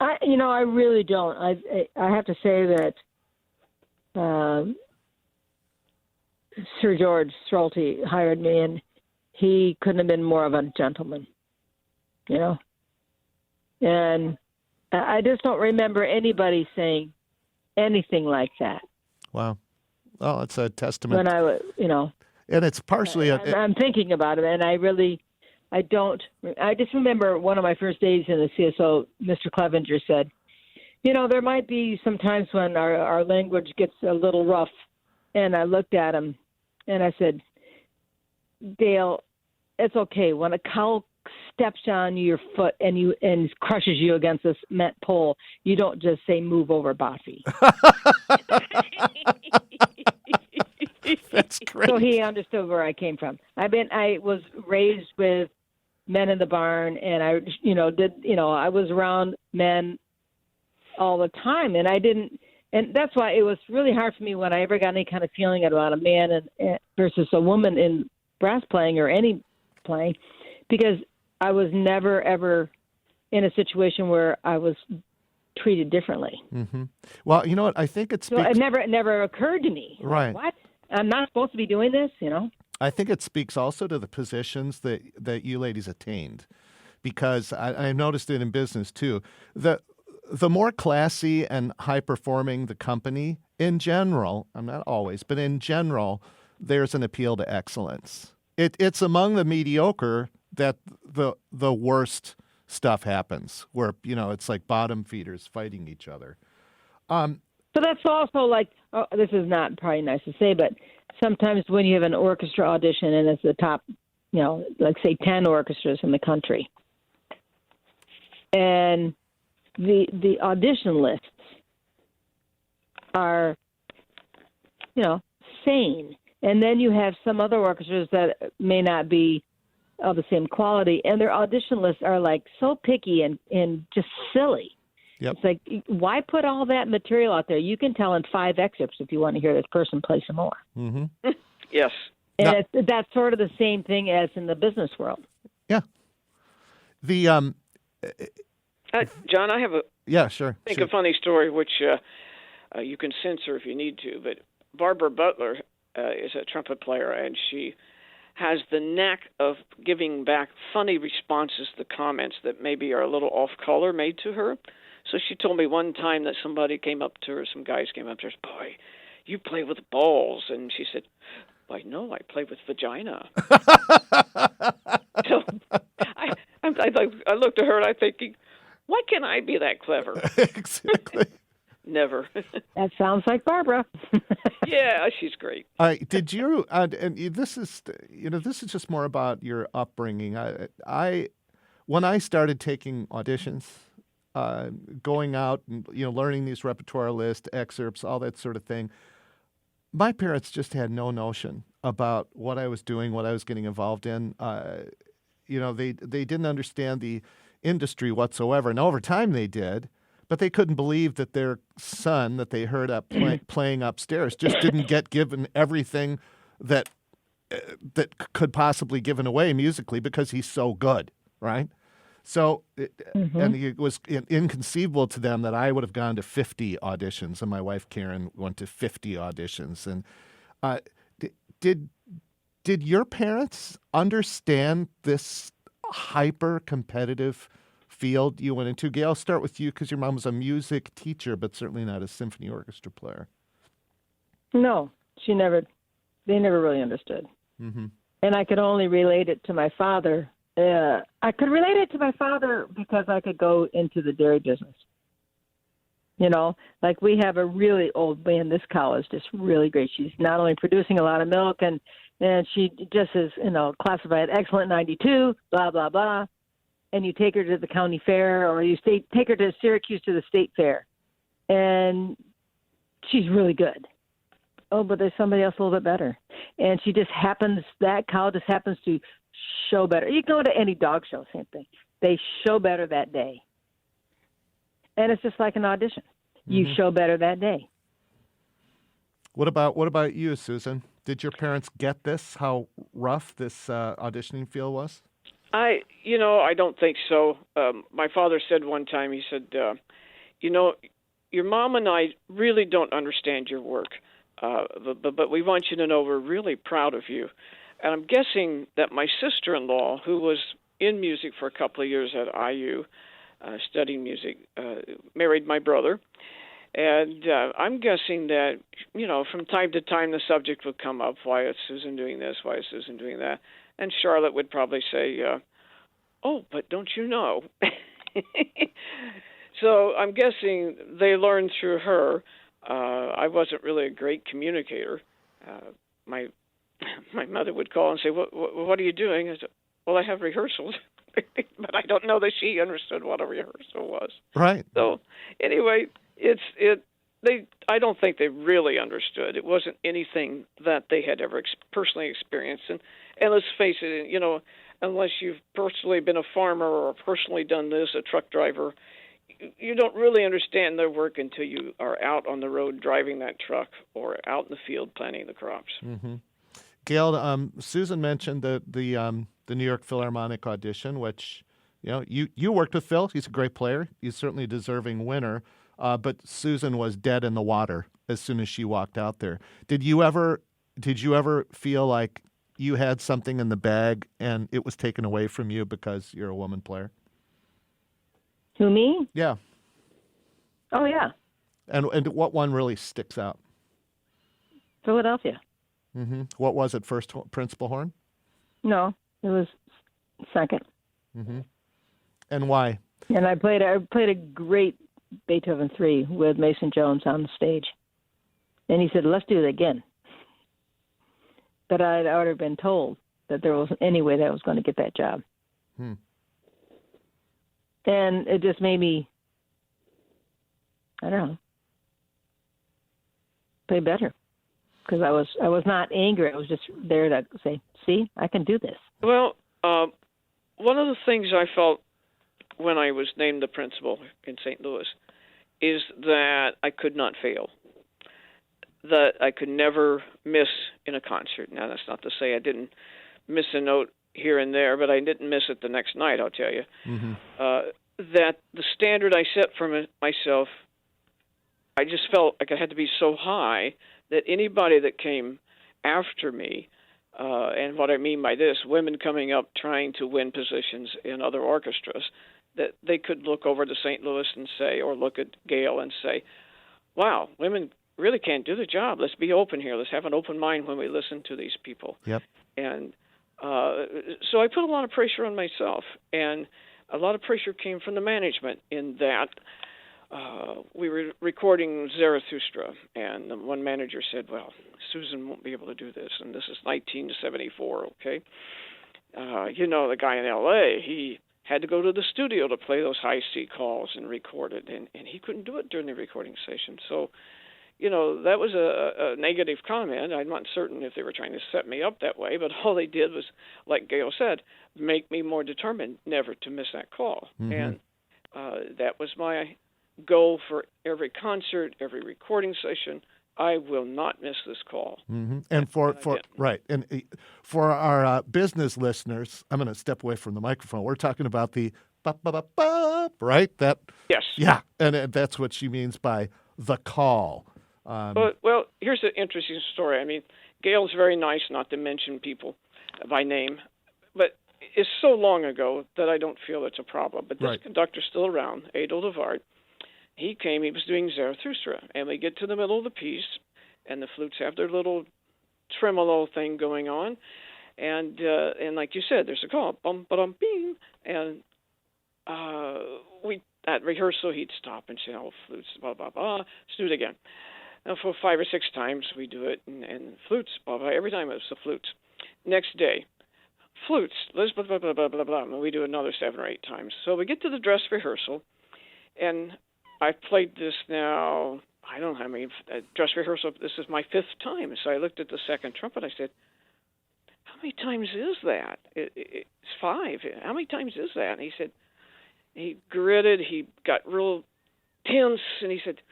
I really don't. I have to say that Sir George Strolty hired me, and he couldn't have been more of a gentleman, And I just don't remember anybody saying anything like that. Wow. Well, it's a testament. When I was, And it's partially... I'm thinking about it, and I just remember one of my first days in the CSO, Mr. Clevenger said, there might be some times when our language gets a little rough. And I looked at him and I said, Gail, it's okay. When a cow steps on your foot and crushes you against this cement pole, you don't just say, move over, bossy. That's great. So he understood where I came from. I was raised with men in the barn, and I was around men all the time, and and that's why it was really hard for me when I ever got any kind of feeling about a man versus a woman in brass playing or any playing, because I was never ever in a situation where I was treated differently. Mm-hmm. Well, you know what? I think it speaks... So it never occurred to me. Right. Like, what? I'm not supposed to be doing this, I think it speaks also to the positions that you ladies attained, because I noticed it in business too. The more classy and high-performing the company, in general, I'm not always, but in general, there's an appeal to excellence. It's among the mediocre that the worst stuff happens, where, it's like bottom feeders fighting each other. So that's also like, this is not probably nice to say, but sometimes when you have an orchestra audition and it's the top, like say 10 orchestras in the country, and the audition lists are, sane. And then you have some other orchestras that may not be of the same quality, and their audition lists are like so picky and just silly. Yep. It's like, why put all that material out there? You can tell in 5 excerpts if you want to hear this person play some more. Mm-hmm. Yes. And that's sort of the same thing as in the business world. Yeah. The John, I have sure. A funny story which you can censor if you need to, but Barbara Butler is a trumpet player, and she has the knack of giving back funny responses to comments that maybe are a little off color made to her. So she told me one time that somebody came up to her, some guys came up to her, "Boy, you play with balls," and she said, "Why, no, I play with vagina." So I looked at her and I'm thinking, why can't I be that clever? Exactly. Never. That sounds like Barbara. Yeah, she's great. Did you? And this is just more about your upbringing. When I started taking auditions, going out and learning these repertoire lists, excerpts, all that sort of thing, my parents just had no notion about what I was doing, what I was getting involved in. They didn't understand the industry whatsoever, and over time they did. But they couldn't believe that their son that they heard up playing upstairs just didn't get given everything that could possibly given away musically because he's so good, right? So, and it was inconceivable to them that I would have gone to 50 auditions, and my wife Karen went to 50 auditions. And did your parents understand this hyper competitive field you went into? Gail, I'll start with you because your mom was a music teacher, but certainly not a symphony orchestra player. No, they never really understood. Mm-hmm. And I could only relate it to my father. I could relate it to my father because I could go into the dairy business. Like we have a really old band. This cow is just really great. She's not only producing a lot of milk and she just is, classified excellent 92, blah, blah, blah. And you take her to the county fair, or you take her to Syracuse to the state fair, and she's really good. Oh, but there's somebody else a little bit better, and that cow just happens to show better. You go to any dog show, same thing. They show better that day, and it's just like an audition. You show better that day. What about you, Susan? Did your parents get this? How rough this auditioning field was? I don't think so. My father said one time, he said, your mom and I really don't understand your work, but we want you to know we're really proud of you. And I'm guessing that my sister-in-law, who was in music for a couple of years at IU, studying music, married my brother. And I'm guessing that, from time to time the subject would come up, why is Susan doing this, why is Susan doing that? And Charlotte would probably say, oh, but don't you know? So I'm guessing they learned through her. I wasn't really a great communicator. My mother would call and say, what are you doing? I said, well, I have rehearsals. But I don't know that she understood what a rehearsal was. Right. So anyway, I don't think they really understood. It wasn't anything that they had ever personally experienced. And let's face it, unless you've personally been a farmer or personally done this, a truck driver, you don't really understand their work until you are out on the road driving that truck or out in the field planting the crops. Mm-hmm. Gail, Susan mentioned the New York Philharmonic audition, which you worked with Phil. He's a great player. He's certainly a deserving winner. But Susan was dead in the water as soon as she walked out there. Did you ever feel like you had something in the bag and it was taken away from you because you're a woman player? Who, me? Yeah. Oh, yeah. And what one really sticks out? Philadelphia. Mm-hmm. What was it, first principal horn? No, it was second. Mm-hmm. And why? And I played a great Beethoven 3 with Mason Jones on the stage. And he said, let's do it again. But I'd already been told that there wasn't any way that I was going to get that job. And it just made me I don't know, play better. Because I was not angry. I was just there to say, see, I can do this. Well, one of the things I felt when I was named the principal in St. Louis is that I could not fail, that I could never miss in a concert. Now, that's not to say I didn't miss a note here and there, but I didn't miss it the next night, I'll tell you. Mm-hmm. That the standard I set for myself, I just felt like it had to be so high that anybody that came after me, and what I mean by this, women coming up trying to win positions in other orchestras, that they could look over to St. Louis and say, or look at Gail and say, wow, women really can't do the job. Let's be open here. Let's have an open mind when we listen to these people. Yep. And so I put a lot of pressure on myself, and a lot of pressure came from the management in that we were recording Zarathustra, and one manager said, well, Susan won't be able to do this, and this is 1974, okay? The guy in L.A., he had to go to the studio to play those high C calls and record it, and he couldn't do it during the recording session. So, that was a negative comment. I'm not certain if they were trying to set me up that way, but all they did was, like Gail said, make me more determined never to miss that call. Mm-hmm. And that was my goal for every concert, every recording session. I will not miss this call. Mm-hmm. And for our business listeners, I'm going to step away from the microphone. We're talking about the ba-ba-ba-ba, right? That. Yes. Yeah, and that's what she means by the call. Well, here's an interesting story. I mean, Gail's very nice not to mention people by name, but it's so long ago that I don't feel it's a problem. But this conductor's still around, Adel Devard. He came, he was doing Zarathustra, and we get to the middle of the piece, and the flutes have their little tremolo thing going on, and like you said, there's a call, bum, ba-dum, bing, and at rehearsal, he'd stop and say, oh, flutes, blah, blah, blah, let's do it again. And for 5 or 6 times, we do it, and flutes, blah, blah, every time it was the flutes. Next day, flutes, blah, blah, blah, blah, blah, blah, and we do another 7 or 8 times. So we get to the dress rehearsal, and I've played this now, I don't know how many, dress rehearsal, this is my 5th time. So I looked at the second trumpet, I said, how many times is that? It's 5. How many times is that? And he said, he gritted, he got real tense, and he said,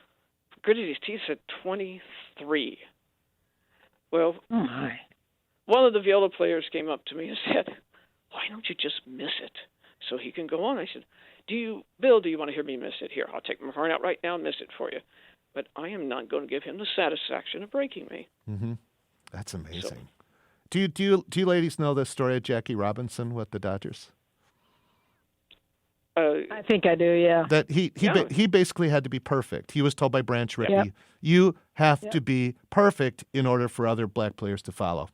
gritted his teeth, said 23. Well, one of the viola players came up to me and said, why don't you just miss it so he can go on? I said, Bill, do you want to hear me miss it? Here, I'll take my horn out right now and miss it for you. But I am not going to give him the satisfaction of breaking me. Mm-hmm. That's amazing. So, do you ladies know the story of Jackie Robinson with the Dodgers? I think I do, yeah. That he basically had to be perfect. He was told by Branch Rickey, you have to be perfect in order for other black players to follow.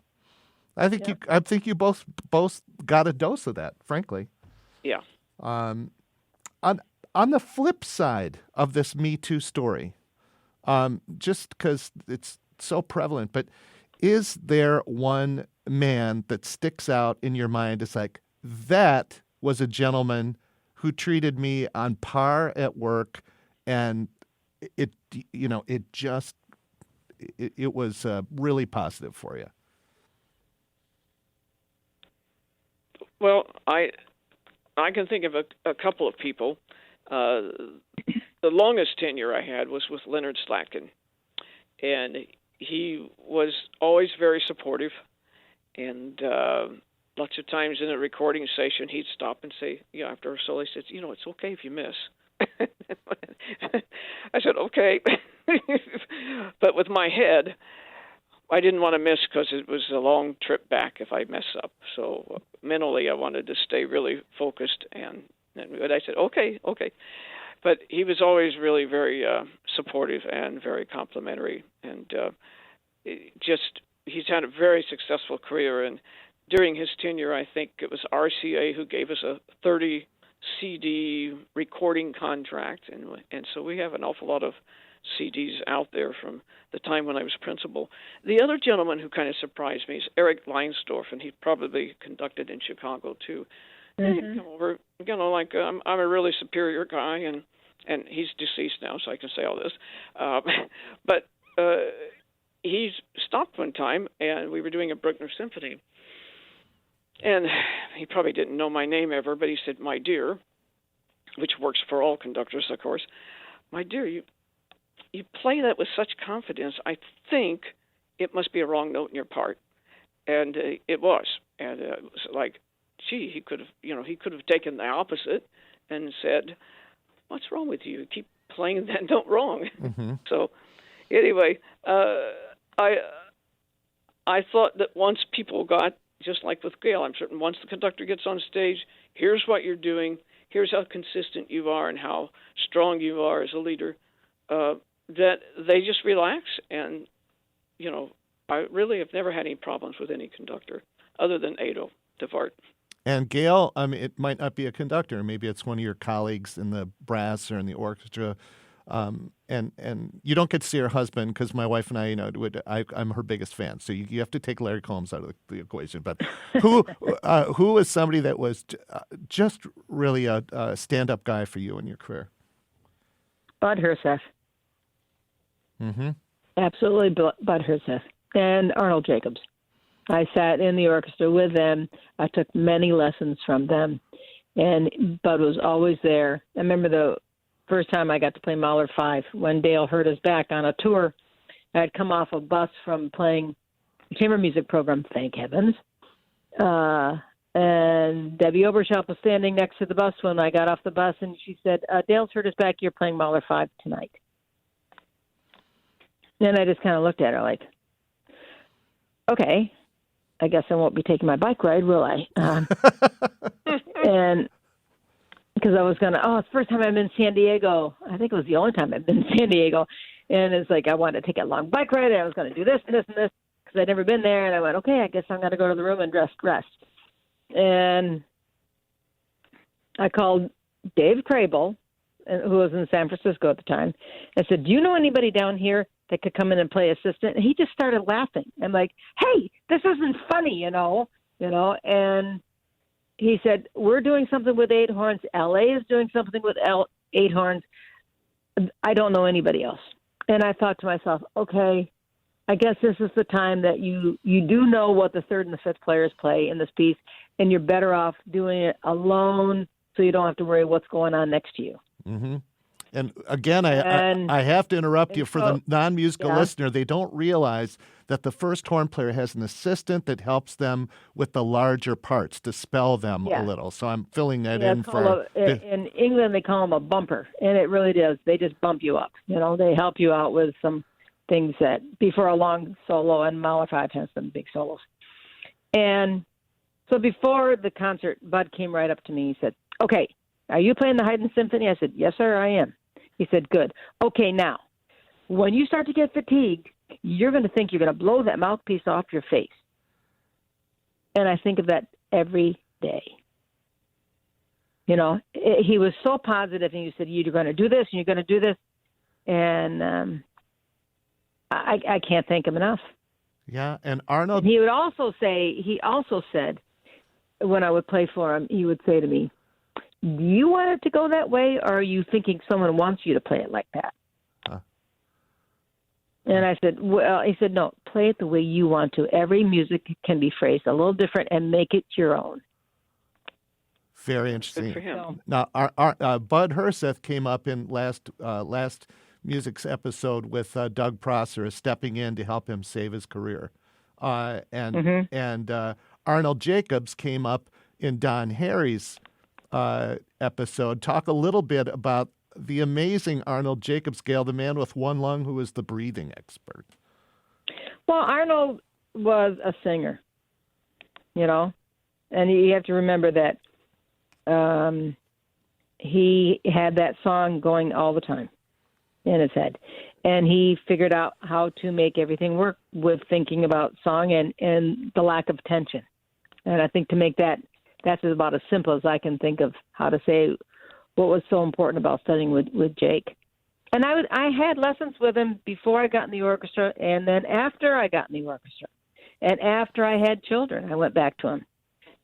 I think you both got a dose of that, frankly. Yeah. On the flip side of this Me Too story, just because it's so prevalent, but is there one man that sticks out in your mind? It's like, that was a gentleman who treated me on par at work, and it was really positive for you. Well, I can think of a couple of people. The longest tenure I had was with Leonard Slatkin, and he was always very supportive, and lots of times in a recording session, he'd stop and say, after a solo, he said, it's okay if you miss. I said, okay. But with my head, I didn't want to miss because it was a long trip back if I mess up. So mentally, I wanted to stay really focused, and I said, okay. But he was always really very supportive and very complimentary, and he's had a very successful career. And during his tenure, I think it was RCA who gave us a 30 CD recording contract, and so we have an awful lot of CDs out there from the time when I was principal. The other gentleman who kind of surprised me is Eric Leinsdorf, and he probably conducted in Chicago too. Mm-hmm. And he'd come over, like I'm a really superior guy, and and he's deceased now, so I can say all this. But he stopped one time, and we were doing a Bruckner symphony. And he probably didn't know my name ever, but he said, "My dear," which works for all conductors, of course. "My dear, you play that with such confidence. I think it must be a wrong note in your part." And it was. And it was like, gee, he could have taken the opposite and said, "What's wrong with you? You keep playing that note wrong." Mm-hmm. So anyway, I thought that once people got, just like with Gail, I'm certain once the conductor gets on stage, here's what you're doing, here's how consistent you are and how strong you are as a leader, that they just relax. And, I really have never had any problems with any conductor other than Ado DeVart. And Gail, it might not be a conductor. Maybe it's one of your colleagues in the brass or in the orchestra. And you don't get to see her husband because my wife and I, I'm her biggest fan. So you have to take Larry Combs out of the equation. But who is somebody that was just really a stand-up guy for you in your career? Bud Herseth. Mm-hmm. Absolutely, Bud Herseth. And Arnold Jacobs. I sat in the orchestra with them. I took many lessons from them. And Bud was always there. I remember the first time I got to play Mahler 5 when Dale hurt his back on a tour. I had come off a bus from playing a chamber music program, thank heavens. And Debbie Oberschelp was standing next to the bus when I got off the bus, and she said, "Dale's hurt his back. You're playing Mahler 5 tonight." And I just kind of looked at her like, okay, I guess I won't be taking my bike ride, will I? And because I was going to, it's the first time I've been in San Diego. I think it was the only time I've been in San Diego. And it's like I wanted to take a long bike ride, and I was going to do this and this and this because I'd never been there. And I went, okay, I guess I'm going to go to the room and rest. And I called Dave Crable, who was in San Francisco at the time. I said, "Do you know anybody down here that could come in and play assistant?" And he just started laughing. I'm like, "Hey, this isn't funny, And he said, "We're doing something with 8 horns. LA is doing something with 8 horns. I don't know anybody else." And I thought to myself, okay, I guess this is the time that you do know what the third and the fifth players play in this piece, and you're better off doing it alone so you don't have to worry what's going on next to you. Mm-hmm. And again, I have to interrupt you. For the non-musical listener, they don't realize that the first horn player has an assistant that helps them with the larger parts to spell them a little. So I'm filling that in for... in England, they call them a bumper, and it really does. They just bump you up. They help you out with some things that before a long solo, and Mahler 5 has some big solos. And so before the concert, Bud came right up to me. He said, "Okay, are you playing the Haydn Symphony?" I said, "Yes, sir, I am." He said, "Good. Okay, now, when you start to get fatigued, you're going to think you're going to blow that mouthpiece off your face." And I think of that every day. He was so positive, and he said, "You're going to do this, and you're going to do this." And I can't thank him enough. Yeah, and Arnold... He also said, when I would play for him, he would say to me, "Do you want it to go that way, or are you thinking someone wants you to play it like that?" And I said, "Well," he said, "No, play it the way you want to. Every music can be phrased a little different and make it your own." Very interesting. Good for him. Now, Bud Herseth came up in last Music's episode with Doug Prosser as stepping in to help him save his career. And Arnold Jacobs came up in Don Harry's episode. Talk a little bit about the amazing Arnold Jacobs, Gail, the man with one lung who is the breathing expert. Well, Arnold was a singer, and you have to remember that he had that song going all the time in his head, and he figured out how to make everything work with thinking about song and the lack of tension. And I think to make that's about as simple as I can think of how to say what was so important about studying with Jake. And I had lessons with him before I got in the orchestra, and then after I got in the orchestra. And after I had children, I went back to him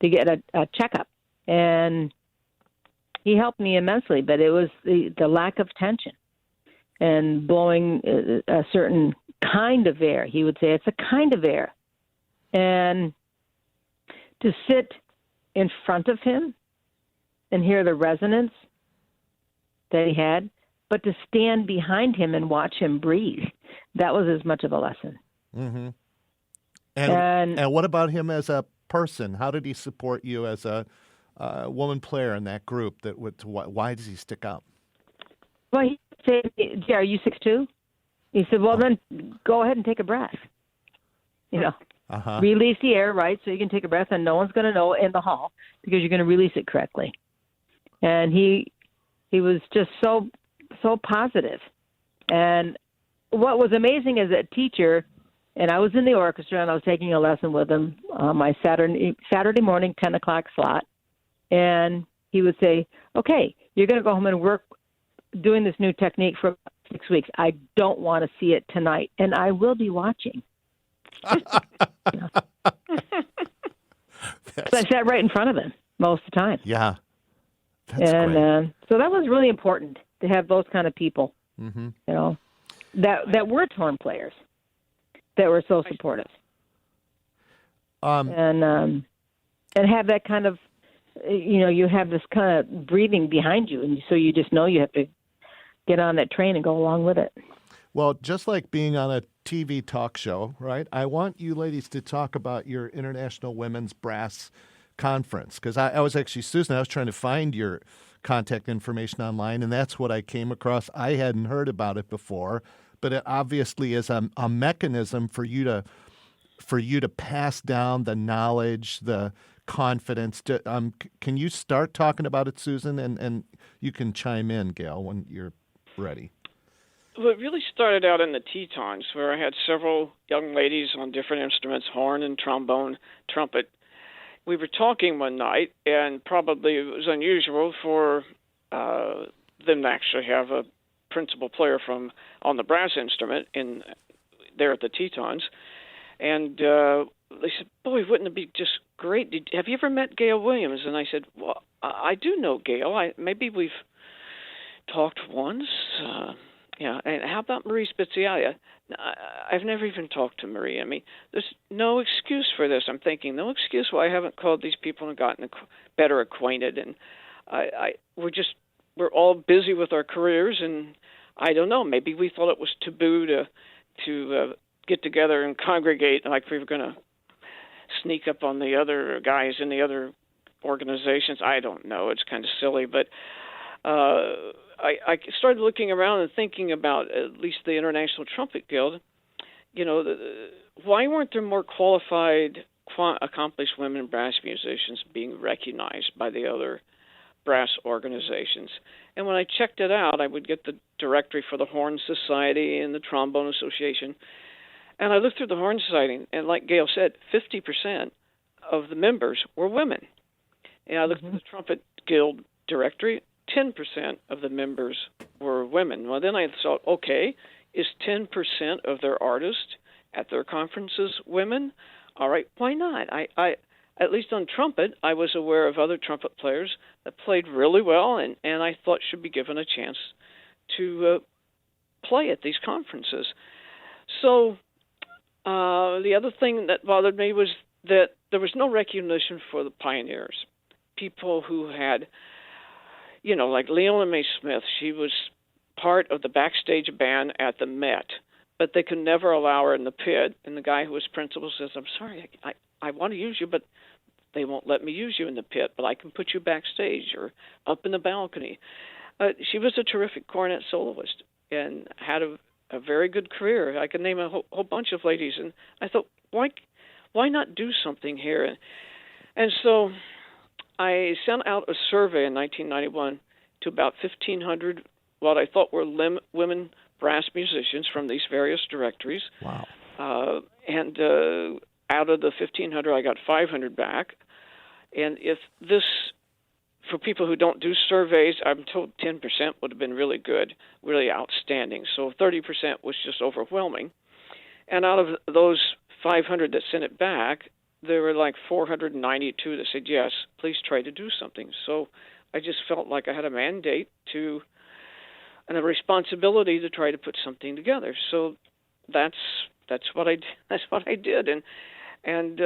to get a checkup. And he helped me immensely, but it was the lack of tension and blowing a certain kind of air. He would say it's a kind of air. And to sit in front of him and hear the resonance that he had, but to stand behind him and watch him breathe, that was as much of a lesson. Mm-hmm. And what about him as a person? How did he support you as a woman player in that group? Why does he stick out? Well, he said, "Yeah, are you 6'2"? He said, well, then go ahead and take a breath. Release the air, right, so you can take a breath, and no one's going to know in the hall because you're going to release it correctly. And he was just so positive. And what was amazing as a teacher, and I was in the orchestra, and I was taking a lesson with him, my Saturday morning 10 o'clock slot, and he would say, okay, you're going to go home and work doing this new technique for 6 weeks. I don't want to see it tonight, and I will be watching. So I sat right in front of him most of the time. Yeah. That's great. So that was really important to have those kind of people, mm-hmm. That were horn players, that were so supportive. And have that kind of, you have this kind of breathing behind you, and so you just know you have to get on that train and go along with it. Well, just like being on a TV talk show, right? I want you ladies to talk about your International Women's Brass Conference, because I was actually, Susan, I was trying to find your contact information online, and that's what I came across. I hadn't heard about it before, but it obviously is a mechanism for you to pass down the knowledge, the confidence. Can you start talking about it, Susan? And you can chime in, Gail, when you're ready. Well, it really started out in the Tetons, where I had several young ladies on different instruments, horn and trombone, trumpet. We were talking one night, and probably it was unusual for them to actually have a principal player on the brass instrument there at the Tetons. And they said, boy, wouldn't it be just great? Have you ever met Gail Williams? And I said, well, I do know Gail. Maybe we've talked once. And how about Marie Spezialia? I've never even talked to Marie. I mean, there's no excuse for this. I'm thinking, no excuse why I haven't called these people and gotten better acquainted. And we're all busy with our careers, and I don't know. Maybe we thought it was taboo to get together and congregate like we were going to sneak up on the other guys in the other organizations. I don't know. It's kind of silly, but I started looking around and thinking about at least the International Trumpet Guild. Why weren't there more qualified, accomplished women brass musicians being recognized by the other brass organizations? And when I checked it out, I would get the directory for the Horn Society and the Trombone Association, and I looked through the Horn Society, and like Gail said, 50% of the members were women. And I looked at the Trumpet Guild directory, 10% of the members were women. Well, then I thought, okay, is 10% of their artists at their conferences women? All right, why not? I at least on trumpet, I was aware of other trumpet players that played really well, and I thought should be given a chance to play at these conferences. So the other thing that bothered me was that there was no recognition for the pioneers, people who had, like Leona Mae Smith. She was part of the backstage band at the Met, but they could never allow her in the pit. And the guy who was principal says, I'm sorry, I want to use you, but they won't let me use you in the pit, but I can put you backstage or up in the balcony. She was a terrific cornet soloist and had a very good career. I could name a whole bunch of ladies, and I thought, why not do something here? And so I sent out a survey in 1991 to about 1,500 what I thought were women brass musicians from these various directories. Wow. And out of the 1,500, I got 500 back. And if this, for people who don't do surveys, I'm told 10% would have been really good, really outstanding. So 30% was just overwhelming. And out of those 500 that sent it back, there were like 492 that said, yes, please try to do something. So I just felt like I had a mandate and a responsibility to try to put something together. So that's what I did, and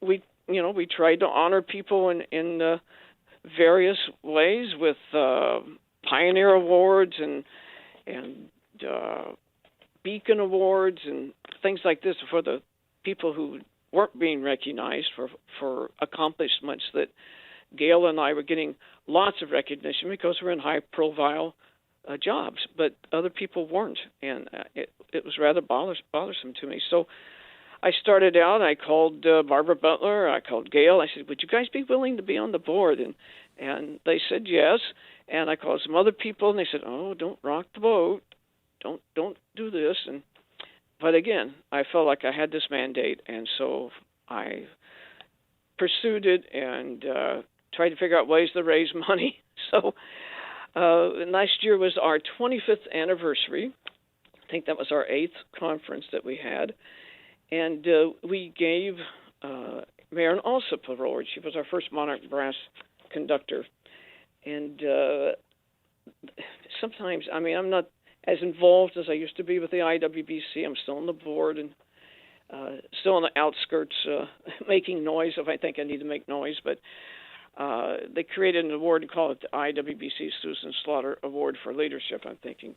we tried to honor people in various ways with Pioneer Awards and Beacon Awards and things like this for the people who weren't being recognized for accomplishments that Gail and I were getting lots of recognition because we're in high-profile jobs, but other people weren't, and it was rather bothersome to me. So I started out, I called Barbara Butler, I called Gail, I said, would you guys be willing to be on the board? And they said yes, and I called some other people, and they said, oh, don't rock the boat, don't do this. But again, I felt like I had this mandate, and so I pursued it and tried to figure out ways to raise money. So last year was our 25th anniversary. I think that was our 8th conference that we had. And we gave Maren Alsop an award. She was our first Monarch Brass conductor. And sometimes, I'm not as involved as I used to be with the IWBC. I'm still on the board and still on the outskirts making noise if I think I need to make noise. But they created an award and call it the IWBC Susan Slaughter Award for Leadership. I'm thinking,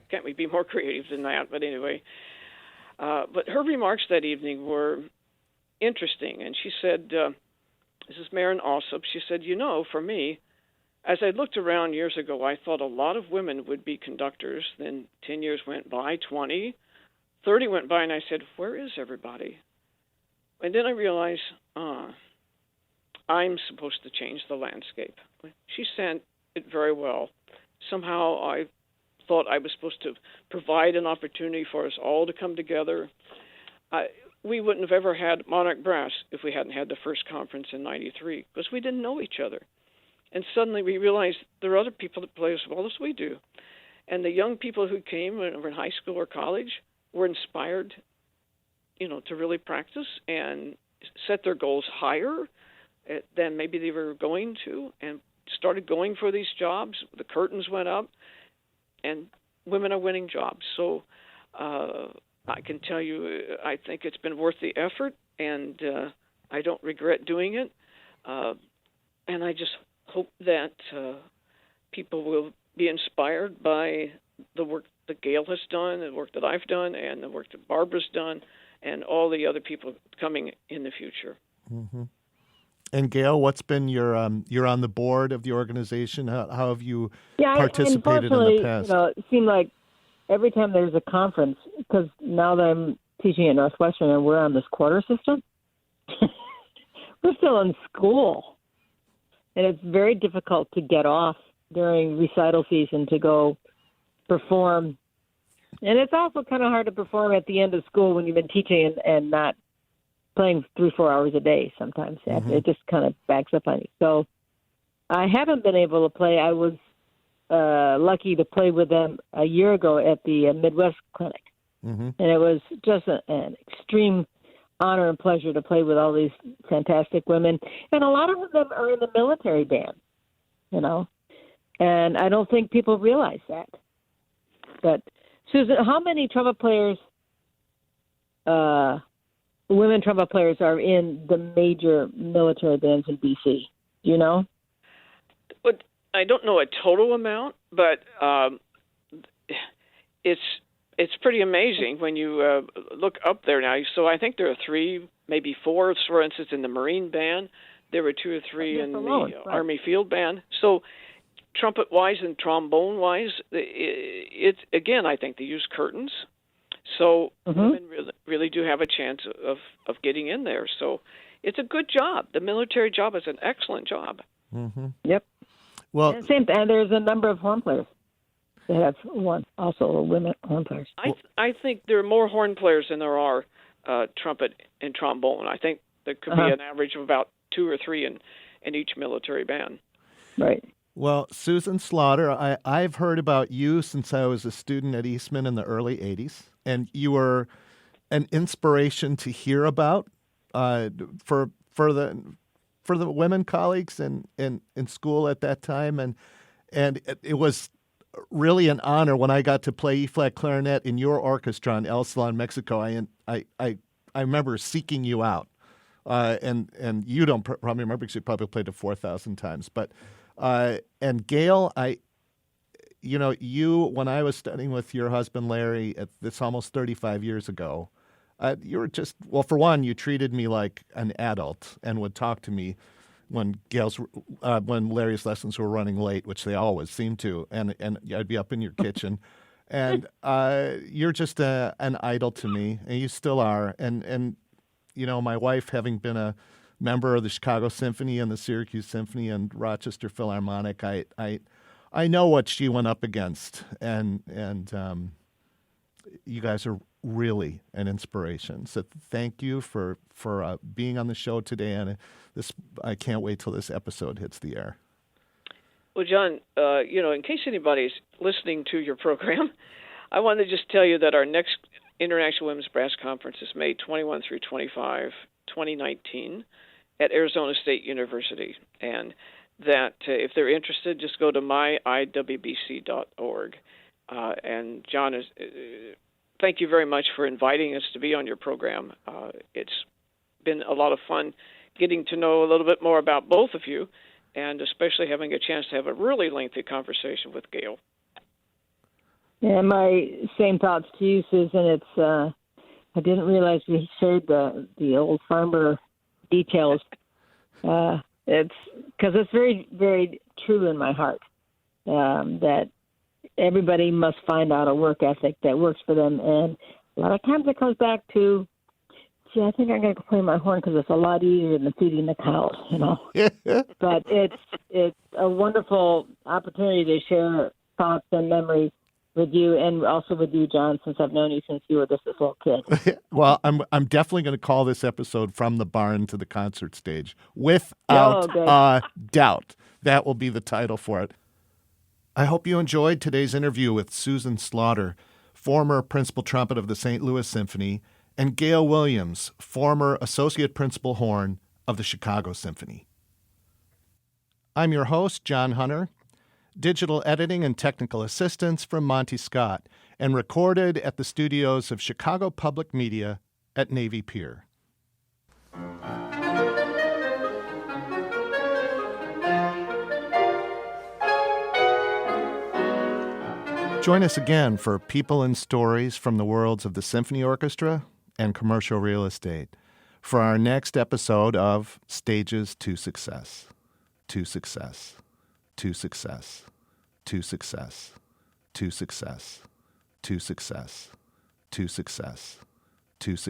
can't we be more creative than that? But anyway, but her remarks that evening were interesting. And she said, this is Maren Alsop, she said, for me, as I looked around years ago, I thought a lot of women would be conductors. Then 10 years went by, 20, 30 went by, and I said, where is everybody? And then I realized, I'm supposed to change the landscape. She said it very well. Somehow I thought I was supposed to provide an opportunity for us all to come together. We wouldn't have ever had Monarch Brass if we hadn't had the first conference in '93, because we didn't know each other. And suddenly we realized there are other people that play as well as we do. And the young people who came when were in high school or college were inspired, to really practice and set their goals higher than maybe they were going to, and started going for these jobs. The curtains went up, and women are winning jobs. So I can tell you, I think it's been worth the effort, and I don't regret doing it. And I just hope that people will be inspired by the work that Gail has done, the work that I've done, and the work that Barbara's done, and all the other people coming in the future. Mm-hmm. And Gail, what's been you're on the board of the organization? How have you participated in the past? It seemed like every time there's a conference, because now that I'm teaching at Northwestern and we're on this quarter system, we're still in school. And it's very difficult to get off during recital season to go perform. And it's also kind of hard to perform at the end of school when you've been teaching and not playing 3-4 hours a day sometimes. Mm-hmm. It just kind of backs up on you. So I haven't been able to play. I was lucky to play with them a year ago at the Midwest Clinic. Mm-hmm. And it was just an extreme honor and pleasure to play with all these fantastic women. And a lot of them are in the military band, and I don't think people realize that. But, Susan, how many trumpet players, women trumpet players, are in the major military bands in B.C.? Do you know? But I don't know a total amount, but it's pretty amazing when you look up there now. So I think there are 3, maybe 4, for instance, in the Marine Band. There were 2 or 3 in the Army Field Band. So trumpet-wise and trombone-wise, it's again, I think they use curtains. So women really do have a chance of getting in there. So it's a good job. The military job is an excellent job. Mm-hmm. Yep. Well, and there's a number of horn players. They have one, also women horn players. I think there are more horn players than there are trumpet and trombone. I think there could be an average of about 2 or 3 in each military band. Right. Well, Susan Slaughter, I've heard about you since I was a student at Eastman in the early 80s, and you were an inspiration to hear about for for the women colleagues in school at that time, and it was really an honor when I got to play E-flat clarinet in your orchestra in El Salon, Mexico. I remember seeking you out, and you don't probably remember because you probably played it 4,000 times. But and Gail, you when I was studying with your husband Larry at this almost 35 years ago, you were just for one, you treated me like an adult and would talk to me when when Larry's lessons were running late, which they always seem to, and I'd be up in your kitchen, and you're just an idol to me, and you still are. And my wife, having been a member of the Chicago Symphony and the Syracuse Symphony and Rochester Philharmonic, I know what she went up against, and you guys are really an inspiration. So thank you for being on the show today, and I can't wait till this episode hits the air. Well, John, in case anybody's listening to your program, I want to just tell you that our next International Women's Brass Conference is May 21 through 25, 2019, at Arizona State University, and that if they're interested, just go to myiwbc.org. And John, thank you very much for inviting us to be on your program. It's been a lot of fun getting to know a little bit more about both of you, and especially having a chance to have a really lengthy conversation with Gail. Yeah, my same thoughts to you, Susan. It's I didn't realize we shared the old farmer details. It's because it's very, very true in my heart that everybody must find out a work ethic that works for them. And a lot of times it comes back to, I think I'm going to play my horn because it's a lot easier than feeding the cows, But it's a wonderful opportunity to share thoughts and memories with you, and also with you, John, since I've known you since you were just this little kid. Well, I'm definitely going to call this episode From the Barn to the Concert Stage, without a doubt. That will be the title for it. I hope you enjoyed today's interview with Susan Slaughter, former principal trumpet of the St. Louis Symphony, and Gail Williams, former associate principal horn of the Chicago Symphony. I'm your host, John Hunter. Digital editing and technical assistance from Monty Scott, and recorded at the studios of Chicago Public Media at Navy Pier. Join us again for people and stories from the worlds of the symphony orchestra and commercial real estate for our next episode of Stages to Success. To Success. To success, to success, to success, to success, to success, to success.